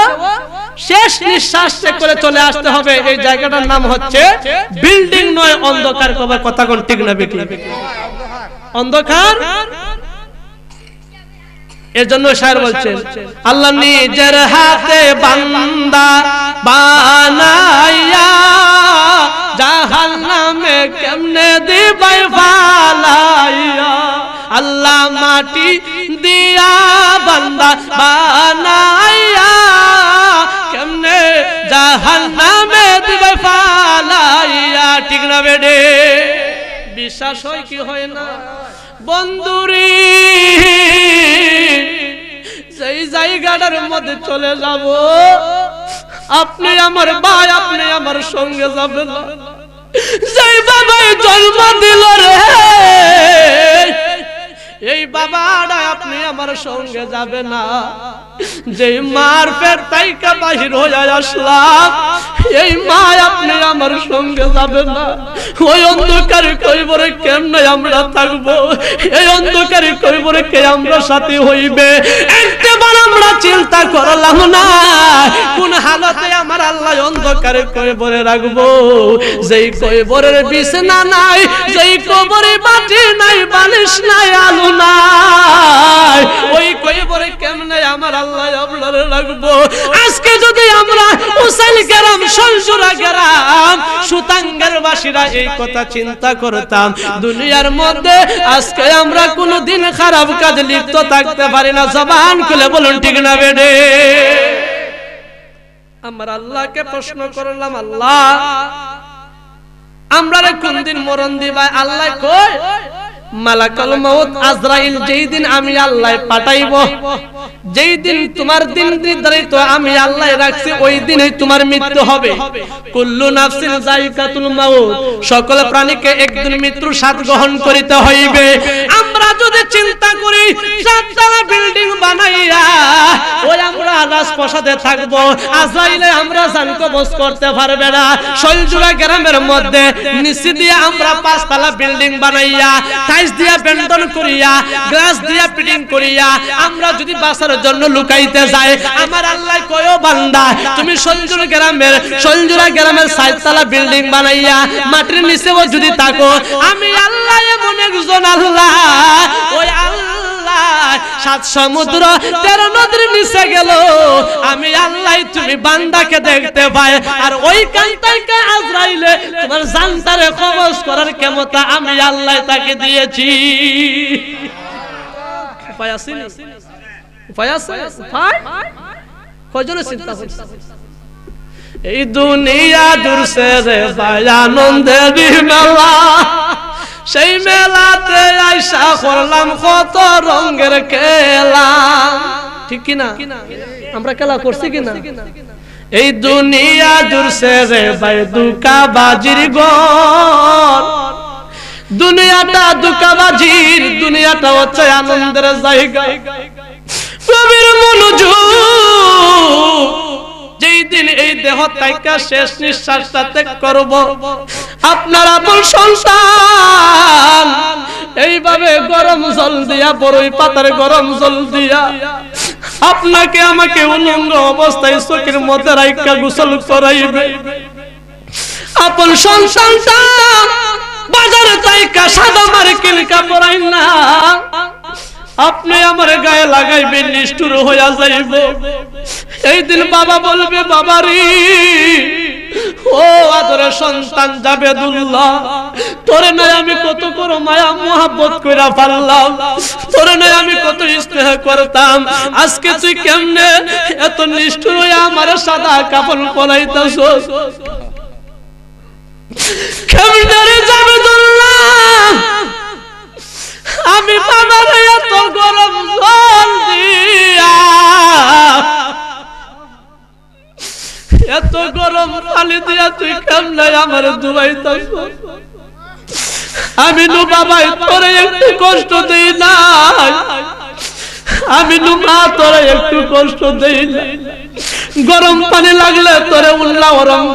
শেষ নিঃশ্বাস করে চলে আসতে হবে। এই জায়গাটার নাম হচ্ছে বিল্ডিং নয়, অন্ধকার। কবার কথা কোন ঠিক না বেটি? অন্ধকার। এর জন্য শায়ের বলছেন, আল্লাহ নিজের হাতে বান্দা বানাইয়া জাহান্নামে কেমনে দিবাই ফালাইয়া। আল্লাহ মাটি দিয়া বান্দা বানাইয়া কেমনে জাহান্নামে দিবাই ফালাইয়া। ঠিক না বেডে? বিশ্বাস হয় কি হয় না? বন্ধুরি, সেই জায়গাটার মধ্যে চলে যাব, আপনি আমার ভাই, আপনি আমার সঙ্গে যাবেন না। যেই বাবাই জন্ম দিল রে, এই বাবাটা আপনি আমার সঙ্গে যাবে না। যেই মার পেট থেকে বাহির হয়ে আসলাম, এই মা আপনি আমার সঙ্গে যাবে না। ওই অন্ধকারে কইবরে কেমনে আমরা থাকবো? এই অন্ধকারে কইবরে কে আমরা সাথী হইবে? একবার আমরা চিন্তা করলাম না কোন হালতে আমার আল্লাহ অন্ধকারে কইবরে রাখবো? যেই কইবরের বিছানা নাই, যেই কবরে মাটি নাই, বালিশ নাই, আলো নাই, ওই কইবরে কেমনে আমার আল্লাহ আপনারে রাখবো? আজকে যদি আমরা উসাইল গ্রাম, সলজুরা গ্রাম, সুতাঙ্গের বাসীরা এই কথা চিন্তা করতাম, দুনিয়ার মধ্যে আজকে আমরা কোনোদিন খারাপ কাজে লিপ্ত থাকতে পারি না। জবান খুলে বলুন ঠিক না বেডে? আমরা আল্লাহকে প্রশ্ন করলাম, আল্লাহ আমরা কোন দিন মরণ দিবা? আল্লাহ কই, মালাকুল মউত আজরাইল যেই দিন আমি আল্লাহ পাঠাইব, যেই দিন তোমার দিন নির্ধারিত আমি আল্লাহ রাখছি, ওই দিনই তোমার মৃত্যু হবে। কুল্লু নাফসিন যায়িকাতুল মাউত, সকল প্রাণীকে একদিন মৃত্যুর স্বাদ গ্রহণ করিতে হইবে। আমরা যদি চিন্তা করি চারতলা বিল্ডিং বানাইয়া ওই আমরা রাজপ্রাসাদে থাকব, আজরাইলে আমরা জান কবজ করতে পারবে না। সলজুরা গ্রামের মধ্যে নিচে দিয়ে আমরা পাঁচতলা বিল্ডিং বানাইয়া, টাইলস দিয়া বেন্ডন করিয়া, গ্লাস দিয়া ফিটিং করিয়া আমরা যদি বাসার জন্য লুকাইতে যাই, আমার আল্লাহ কয়ও বান্দা তুমি সলজুরা গ্রামের চারতলা বিল্ডিং বানাইয়া মাটির নিচেও যদি থাকো, আমি আল্লাহ এমন একজন আল্লাহ, ওই আল্লাহ 7 সমুদ্র 13 নদীর নিচে গেল, আমি আল্লাহ তুমি বান্দাকে দেখতে পাই। আর ওই কান্তাকে আজরাইলে তোমার জানতারে কবজ করার ক্ষমতা আমি আল্লাহ তাকে দিয়েছি। উপায় আছে? উপায় আছে? কয়জনে চিন্তা করছে? এই দুনিয়া দূর সে রে ভাই আনন্দের মেলা, সেই মেলাতে আইসা করলাম কত রঙের খেলা, ঠিক কিনা? আমরা খেলা করছি কিনা? এই দুনিয়া জুড়ছে রে ভাই দুকাবাজির ঘর, দুনিয়াটা দুকাবাজির, দুনিয়াটা হচ্ছে আনন্দের জায়গা। কবির মনোযোগ, যেই দিন এই দেহ থেকে শেষ নিঃশ্বাসটা ত্যাগ করব, আপনার আপন সন্তান এইভাবে গরম জল দিয়া, বড়ই পাতার গরম জল দিয়া আপনাকে আমাকে উলঙ্গ অবস্থায় চোখের মধ্যে রাইখা গোসল করাইবে। আপন সন্তানটা বাজারে তাইকা সাদা মার্কিন কাপড় আইনা আপনি আমার গায়ে লাগাইবেন, নিষ্ঠুর হইয়া যাইব। এই দিন বাবা বলবে, বাবারি ও আদরের সন্তান জাবেদুল্লাহ, তোরে নাই আমি কত করে মায়া মোহাব্বত কইরা ফেললাম, তোরে নাই আমি কত স্নেহ করতাম, আজকে তুই কেমনে এত নিষ্ঠুর হইয়া আমার সাদা কাপড় পরাইতাছস? কেমনে রে জাবেদুল্লাহ, আমি বাবার এত গরম জল দিয়া, এত গরম পানি দিয়া তুই কেমনে আমার ডুবাইতাছ? আমি নু বাবাই তোরে একটু কষ্ট দেই নাই, আমি নু মা তোরে একটু কষ্ট দেই নাই। গরম পানি লাগলে তোরে উল্লাহ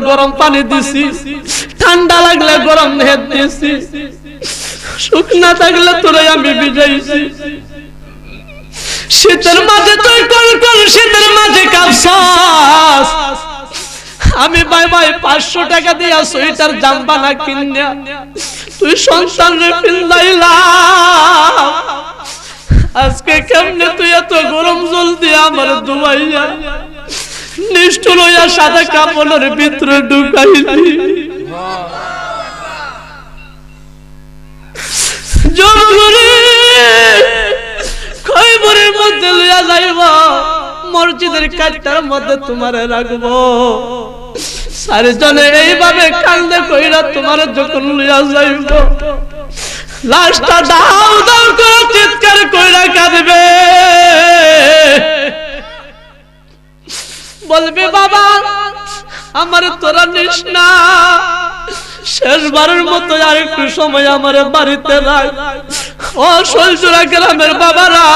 গরম পানি দিছি, ঠান্ডা লাগলে গরম হেদ দিছি, শুকনা থাকলে তোরে আমি ভিজাইছি। শীতের মাঝে তুই কল কল শীতের মাঝে কাঁপছাস, আমি ভাই ভাই 500 টাকা দিয়া সোয়েটার জামপানা কিনিয়া তুই সন্তানরে পিন্দাইলা, আজকে কেমনে তুই এত গরম জল দিয়ে আমার ধুয়াইয়া নিষ্ঠুর হইয়া সাদা কাপড়ের ভিতরে ঢুকাইলি। খৈবরের মধ্যে লইয়া যাইব, মসজিদের কাঠটার মধ্যে তোমারে রাখবো, চারজনে এইভাবে কান্দে কইরা তোমার যখন লইয়া যাইব, লাশটা দাও দাও করে চিৎকার কইরা কাঁদবে, বলবে বাবা আমার তোরা নিস না, শেষবারের মতো আর একটু সময় আমার বাড়িতে রাখ। ও শৈলচূড়া গ্রামের বাবারা,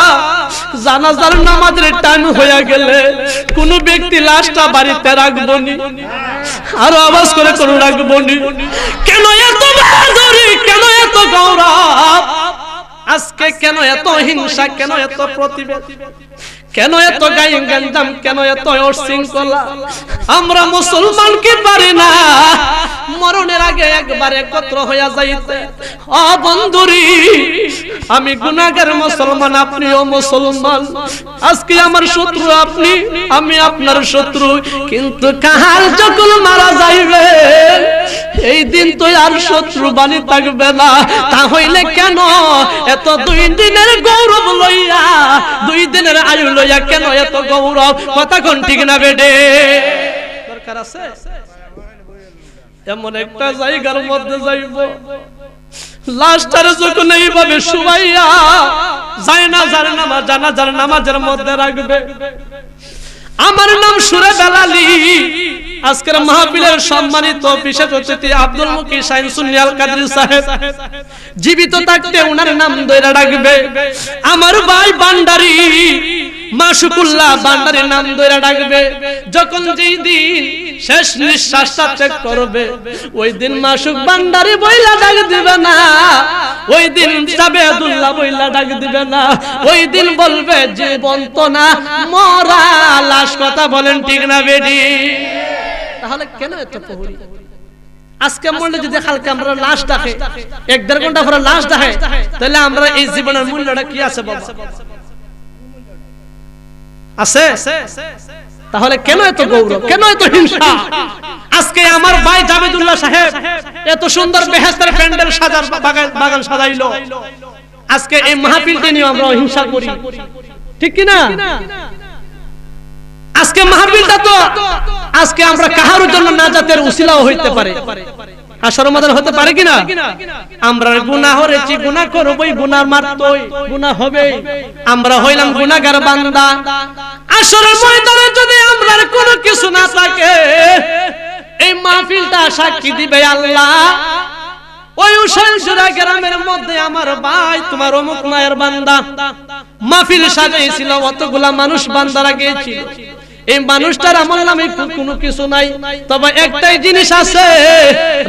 জানাজার নামাজের টাইম হয়ে গেলে কোন ব্যক্তি লাশটা বাড়িতে রাখবো নি, আরো আওয়াজ করে কোন রাখবো নি। কেন এত বাহাদুরি, কেন এত গৌরব, আজকে কেন এত হিংসা, কেন এত প্রতিবাদ, কেন এত গায়ে গঞ্জাম, কেন এত অশৃঙ্খলা? আমরা মুসলমান কি পারি না মরণের আগে একবার একত্র হইয়া যাইতে? ও বন্ধুরি, আমি গুনাহগার মুসলমান, আপনিও মুসলমান, আজকে আমার শত্রু আপনি, আমি আপনার শত্রু, কিন্তু কাহার যখন মারা যাইবে এই দিন তো আর শত্রু বানি থাকবে না। তাহলে কেন এত 2 দিনের গৌরব লইয়া, 2 দিনের আয়ু লইয়া কেন এত গৌরব? কথা কোন ঠিক না বেডে? দরকার আছে এমন একটা জায়গার মধ্যে যাইব, লাশটারে যখন এইভাবে শুয়াইয়া জানাজার নামাজের মধ্যে রাখবে। আমার নাম সুরে বেলালি, আজকের মাহফিলের সম্মানিত বিশেষ অতিথি আব্দুল মুকির শাইন সুন্নি আল কাদরি সাহেব, জীবিত থাকতে ওনার নাম ধরে রাখবে। আমার ভাই বান্ডারি মাশকুল্লাহ বান্ডারির নাম ধরে ডাকবে। যখন যেই দিন শেষ নিঃশ্বাসটা ত্যাগ করবে, ওই দিন মাশুক বান্ডারি বইলা ডাক দিবে না, ওই দিন জাবেদুল্লাহ বইলা ডাক দিবে না, ওই দিন বলবে জীবন্ত না মরা লাশ। কথা বলেন ঠিক না বেডি? তাহলে কেন এত প্রহরী? আজকে মরলে যদি কালকে আমরা লাশ ডাকে, 1-1.5 ঘন্টা পরে লাশ ডাকে, তাহলে আমরা এই জীবনের মূল্যটা কি আছে বাবা? আছে? তাহলে কেন এত গৌরব, কেন এত হিংসা? আজকে আমার ভাই জাবেদুল্লাহ সাহেব এত সুন্দর বেহেশতের প্যান্ডেল সাজার বাগান সাজাইলো, আজকে এই মাহফিলটি নিয়ে আমরা হিংসা করি, ঠিক কি না? আজকে মাহফিলটা তো আজকে আমরা কাহার জন্য নাজাতের উসিলাও হইতে পারে, আসরের ময়দান হতে পারে কিনা? আমরা গুনাহ করেছি, গুনাহ করবই, গুনাহ মারতই, গুনাহ হবে। আমরা হইলাম গুনাহগার বান্দা। আসরের ময়দানে যদি আমরার কোনো কিছু না থাকে, এই মাহফিলটা সাক্ষী দিবে আল্লাহ, ওই উশালসুরা গ্রামের মধ্যে আমার ভাই তোমার অমুক মায়ের বান্দা মাহফিল সাজাইছিল, অতগুলা মানুষ বান্দারা গিয়েছিল। এই মানুষটার আমল নামে কোনো কিছু নাই, তবে একটাই জিনিস আছে,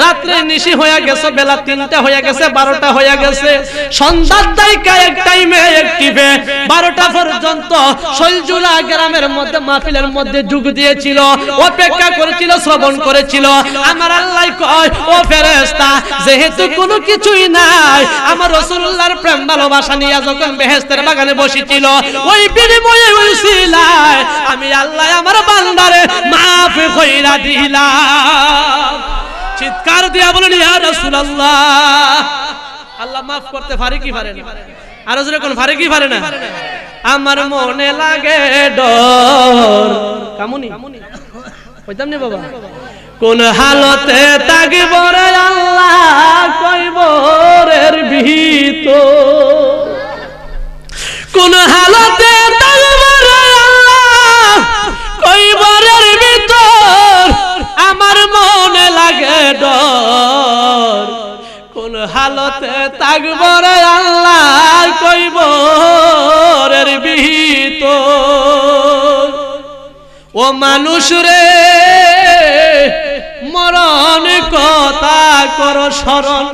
রাত্রে নিশি হয়ে গেছে, বেলা 3টা হয়ে গেছে, 12টা হয়ে গেছে, সন্ধ্যার দায়িকা এক টাইমে অ্যাক্টিভে 12টা পর্যন্ত শৈলজুলা গ্রামের মধ্যে মাহফিলের মধ্যে যোগ দিয়েছিল, অপেক্ষা করেছিল, শ্রবণ করেছিল। আমার আল্লাহ কয়, ও ফেরেশতা, যেহেতু কোনো কিছুই নাই, আমার রাসূলুল্লাহর প্রেম ভালোবাসা নিয়ে যখন বেহেশতের বাগানে বসেছিল, ওই বিনিময়ে উসিলায় আমি আল্লাহ আমার বান্দারে মাফ কইরা দিলাম। চিৎকার দিয়া বলেন ইয়া রাসূলুল্লাহ। আল্লাহ মাফ করতে পারে কি পারে না? আর জোরে কোন পারে কি পারে না? আমার মনে লাগে ডর, কামুনি কইতাম নি বাবা, কোন হালতে তাকব রে আল্লাহ কইবরের ভিতর, কোন হালতে তাকব রে আল্লাহ কইবরের ভিতর, আমার মনে লাগে ডর, কোন হালতে তাকব রে আল্লাহ কইবরের ভিতর। ও মানুষ রে, মরণ কথা করো স্মরণ,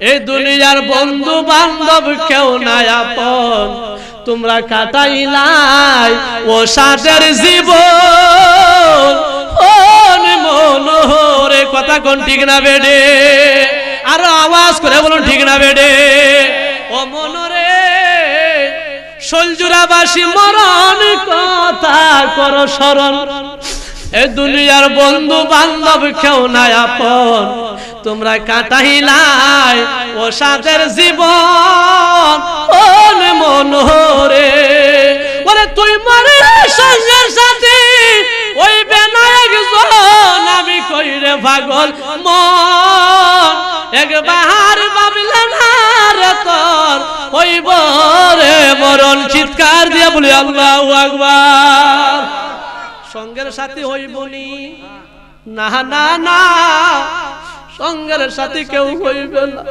এই দুনিয়ার বন্ধু বান্ধব কেউ নাই আপন, তোমরা কাটাইলাই ও সাদের জীবন। ও মনোহরে কথা কোন ঠিক না বেডে? আরো আওয়াজ করে বলুন ঠিক না বেডে? ও মনোরে, শৈলজুরাবাসী মরণ কথা করো স্মরণ, এই দুনিয়ার বন্ধু বান্ধব কেউ নাই আপন, তোমরা কাটাইলাই ও সাদের জীবন। ও মনোহরে, ওরে তুই মরে সঙ্গের সাথে ওই বেনায়ক জন, আমি কইরে পাগল মন, একবার ভাবলে না রে তোর হইব রে মরণ। চিৎকার দিয়ে বলি আল্লাহু আকবার। সঙ্গের সাথী হইবনি না, না না, সঙ্গের সাথী কেউ হইবে না।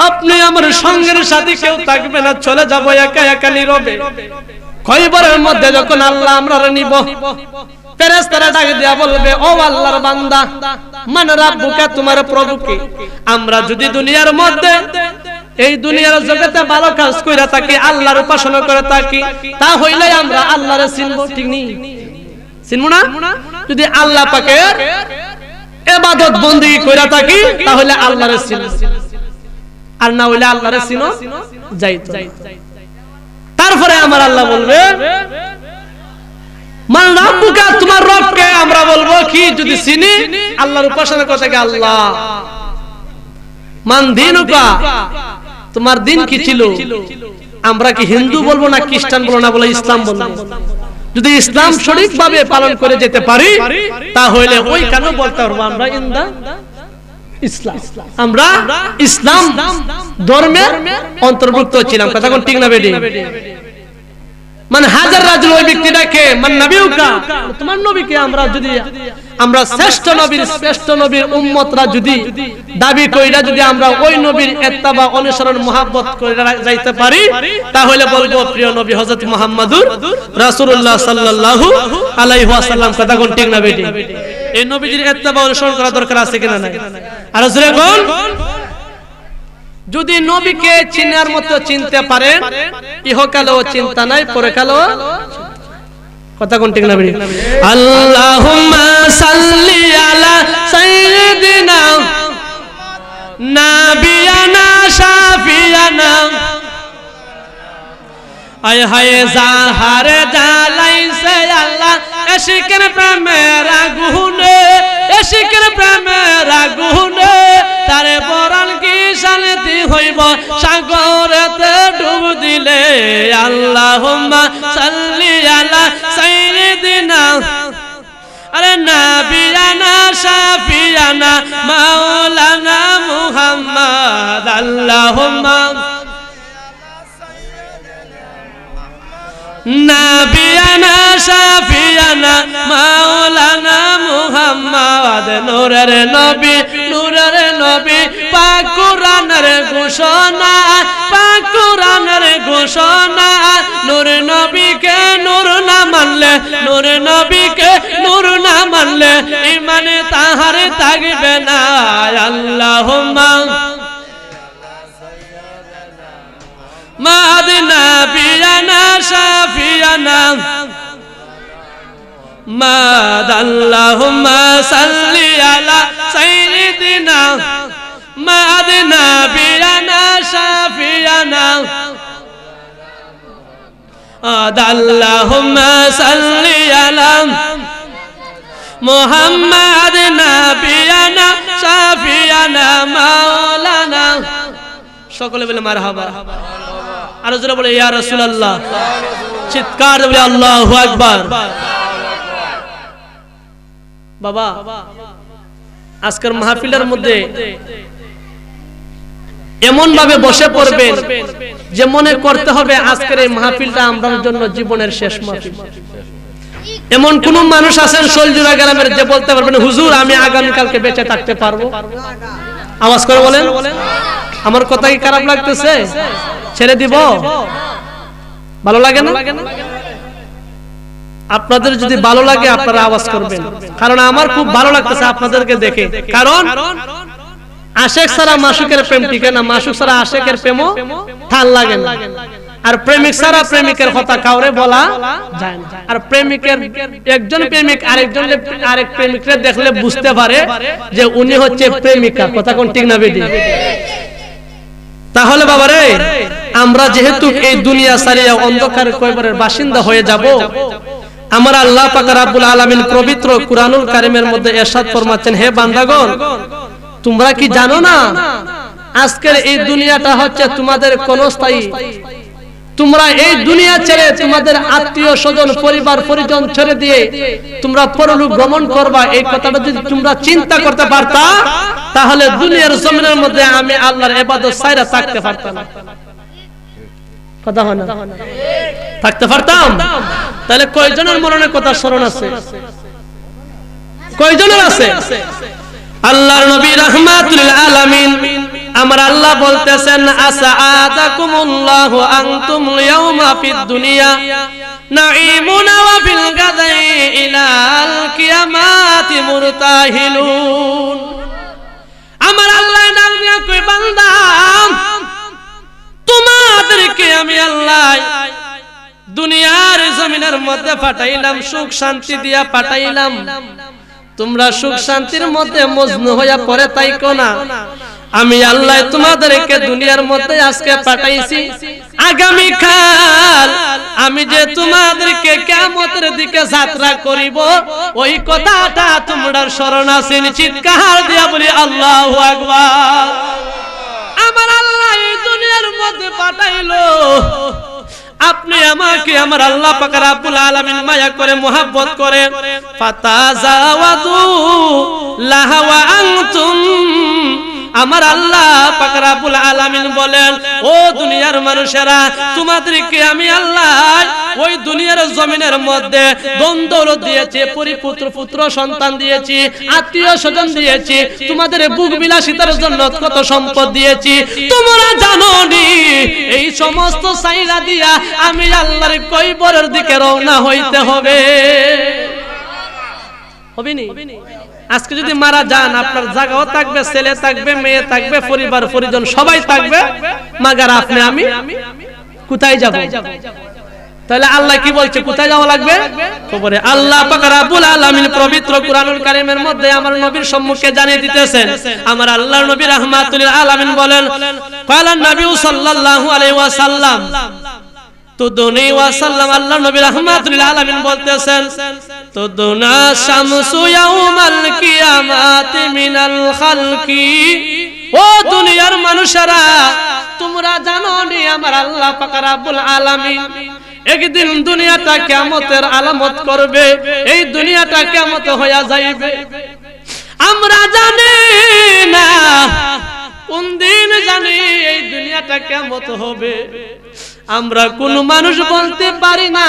আপনি আমার সঙ্গের সাথী কেউ থাকবে না, চলে যাব একা একা নীরবে। খয়বরের মধ্যে যখন আল্লাহ আমরা নিব, ফেরেশতারা ডাক দিয়া বলবে, ও আল্লাহর বান্দা, মান রাব্বুকা, তোমার প্রভুকে। আমরা যদি দুনিয়ার মধ্যে এই দুনিয়ার জগতে ভালো কাজ কইরা থাকি, আল্লাহর উপাসনা করে থাকি, তা হইলে আমরা আল্লাহরে চিনব, ঠিক নি? চিনব না? যদি আল্লাহ পাকের ইবাদত বندگی কইরা থাকি, তাহলে আল্লাহরে চিনব, আর না হইলে আল্লাহরে চিনো যাইতো। তারপরে আমার আল্লাহ বলবে, মান রাব্বুকা, তোমার রবকে। আমরা বলবো কি, যদি চিনি আল্লাহর উপাসনা করে থাকি, আল্লাহ। মান দীনুকা, তোমার দিন কি ছিল? আমরা কি হিন্দু বলবো না খ্রিস্টান বলবো না, বলে ইসলাম বলবো। যদি ইসলাম সঠিকভাবে পালন করে যেতে পারি, তাহলে ওই কেন বলতে পারবো আমরা ইন্দা ইসলাম, আমরা ইসলাম ধর্মের অন্তর্ভুক্ত ছিলাম। কথা কোন ঠিক না বেডি? মানে হাজার রাজুল, ওই ব্যক্তিটাকে মান নবিউকা, তোমার নবীকে। আমরা যদি আমরা শ্রেষ্ঠ নবীর উম্মতরা যদি দাবি কইরা যদি আমরা ওই নবীর ইত্তেবা অনুসরণ মুহাব্বত কইরা যাইতে পারি, তাহলে বলবো প্রিয় নবী হযরত মুহাম্মদুর রাসূলুল্লাহ সাল্লাল্লাহু আলাইহি ওয়াসাল্লাম। কথা কোন ঠিক না বেটি? এই নবীর ইত্তেবা অনুসরণ করা দরকার আছে কিনা নাই? আর জোরে বল, যদি নবীকে চিনার মতো চিনতে পারেন, ইহকালেও চিন্তা নাই, পরকালেও। কথা কোন ঠিক না বেটি? আল্লাহুম্মা সাল্লি আলা সাইয়্যিদিনা নাবিয়ানা শাফিয়ানা, আয় হায় জাহারে জালাইছে আল্লাহ এশিকের প্রেমের আগুনে, এশিকের প্রেমের আগুনে, তারে পরাণ কি শান্তি হইব সাগরেতে ডুব দিলে। আল্লাহুম্মা সাল্লি আলা সাইয়্যিদিনা, আরে নাবিয়ানা শাফিয়ানা মাওলানা মুহাম্মদ আল্লাহুম্মা নাবিয়ানা শাফিয়ানা মাওলানা মুহাম্মদ নূরের নবী পাক কোরআনের ঘোষণা পাক কোরআনের ঘোষণা নূর নবীকে নূর না মানলে নূর নবীকে নূর না মানলে ঈমানে তাহার থাকবে না আল্লাহুম্মা মাদ নাবিয়ানা শাফিয়ানা মাদ আল্লাহুম্মা সাল্লি আলা সাইয়্যিদিনা মাদ নাবিয়ানা শাফিয়ানা মাদ আল্লাহুম্মা সাল্লি আলা মুহাম্মাদ নাবিয়ানা শাফিয়ানা মাওলানা সকলে বলে মারহাবা আর জোরে বলে ইয়া রাসূলুল্লাহ চিৎকার বলে আল্লাহু আকবার বাবা আজকের মাহফিলের মধ্যে এমন ভাবে বসে পড়বেন যে মনে করতে হবে আজকের এই মাহফিলটা আমরার জন্য জীবনের শেষ মাহফিল এমন কোন মানুষ আছেন শৈলজুড়া গ্রামের যে বলতে পারবেন হুজুর আমি আগামী কালকে বেঁচে থাকতে পারবো আওয়াজ করে বলেন আমার কথা কি খারাপ লাগতেছে ছেড়ে দিব ভালো লাগে না আপনাদের যদি ভালো লাগে আপনারা আওয়াজ করবেন কারণ আমার খুব ভালো লাগতেছে আপনাদেরকে দেখে কারণ আশিক ছাড়া মাসুকের প্রেম টিকে না মাসুক ছাড়া আশিকের প্রেমও ঠাল লাগে না আর প্রেমিক ছাড়া প্রেমিকের কথা কাউরে বলা যায় না আর প্রেমিকের একজন প্রেমিক আরেক প্রেমিককে দেখলে বুঝতে পারে যে উনি হচ্ছে প্রেমিকা কথা কোন ঠিক না বেটি তাহলে বাবারে আমরা যেহেতু এই দুনিয়া ছাড়িয়ে অন্ধকার কয়বারের বাসিন্দা হয়ে যাব আমার আল্লাহ পাক রব্বুল আলামিন পবিত্র কুরআনুল কারীমের মধ্যে ইরশাদ ফরমাচ্ছেন হে বান্দাগণ তোমরা কি জানো না আজকের এই দুনিয়াটা হচ্ছে তোমাদের ক্ষণস্থায়ী তোমরা এই দুনিয়া ছেড়ে তোমাদের আত্মীয় স্বজন পরিবার পরিজন ছেড়ে দিয়ে তোমরা পরলোক গমন করবা এই কথাটা যদি তোমরা চিন্তা করতে পারতা তাহলে দুনিয়ার জমিনের মধ্যে আমি আল্লাহর ইবাদত ছাইরা থাকতে পারতাম কথা হয় না থাকতে পারতাম তাহলে কয়জনের মরণের কথা স্মরণ আছে কয়জনের আছে আল্লাহর নবী রাহমাতুল আলামিন আমার আল্লাহ বলতেছেন আসআদাকুমুল্লাহু আনতুম ইয়াওমা ফিদ দুনিয়া নাঈমুন ওয়া ফিল গাদাই ইলাল কিয়ামাতি মুরতাহিলুন আমার আল্লাহ নাম নিয়ে কই বান্দা তোমাদেরকে আমি আল্লাহ দুনিয়ার জমিনের মধ্যে পাঠাইলাম সুখ শান্তি দিয়া পাঠাইলাম তোমরা সুখ শান্তির মধ্যে মজনু হইয়া পড়ে তাইকো না আমি আল্লাহ তোমাদেরকে দুনিয়ার মধ্যে আজকে পাঠাইছি আগামী কাল আমি যে তোমাদেরকে কিয়ামতের দিকে যাত্রা করিব ওই কথাটা তোমরা স্মরণ আছে চিৎকার দিয়া বলি আল্লাহু আকবার আমার আল্লাহ এই দুনিয়ার মধ্যে পাঠাইলো আপনি আমাকে আমার আল্লাহ পাক রব্বুল আলামিন মায়া করে মোহাব্বত করে ফাতাজাওয়াদু লাহা ওয়া আনতুম আমার আল্লাহ পাক রব্বুল আলামিন বলেন ও দুনিয়ার মানুষেরা তোমাদেরকে আমি আল্লাহ ওই দুনিয়ার জমিনের মধ্যে দৌলত দিয়েছি পরিপুত্র পুত্র সন্তান দিয়েছি আত্মীয় স্বজন দিয়েছি তোমাদের বুক বিলাসিতার জন্য কত সম্পদ দিয়েছি তোমরা জানো নি এই সমস্ত চাইলা দিয়া আমি আল্লাহর কয়বরের দিকে রওনা হইতে হবে হবে নি আজকে যদি মারা যান আপনার জায়গাও থাকবে ছেলে থাকবে মেয়ে থাকবে পরিবার পরিজন সবাই থাকবে মাগার আপনি আমি কোথায় যাব তাহলে আল্লাহ কি বলছে কোথায় যাওয়া লাগবে কবরে আল্লাহ পাক রব্বুল আলামিন পবিত্র কুরআনুল কারীমের মধ্যে আমার নবীর সম্মুখে জানিয়ে দিতেছেন আমার আল্লাহর নবী রাহমাতুল আলামিন বলেন ক্বালান নবী সাল্লাল্লাহু আলাইহি ওয়াসাল্লাম তুদুনি ওয়াসাল্লাম আল্লাহর নবী রাহমাতুল আলামিন বলতেছেন তুদুনা শামসু ইয়াউমাল কিয়ামাতি মিনাল খালকি ও দুনিয়ার মানুষেরা তোমরা জানো নি আমার আল্লাহ পাক রব্বুল আলামিন একদিন দুনিয়াটা কিয়ামতের আলামত করবে, এই দুনিয়াটা কিয়ামত হইয়া যাইবে। আমরা জানি না কোন দিন, জানি এই দুনিয়াটা কিয়ামত হবে। আমরা কোন মানুষ বলতে পারি না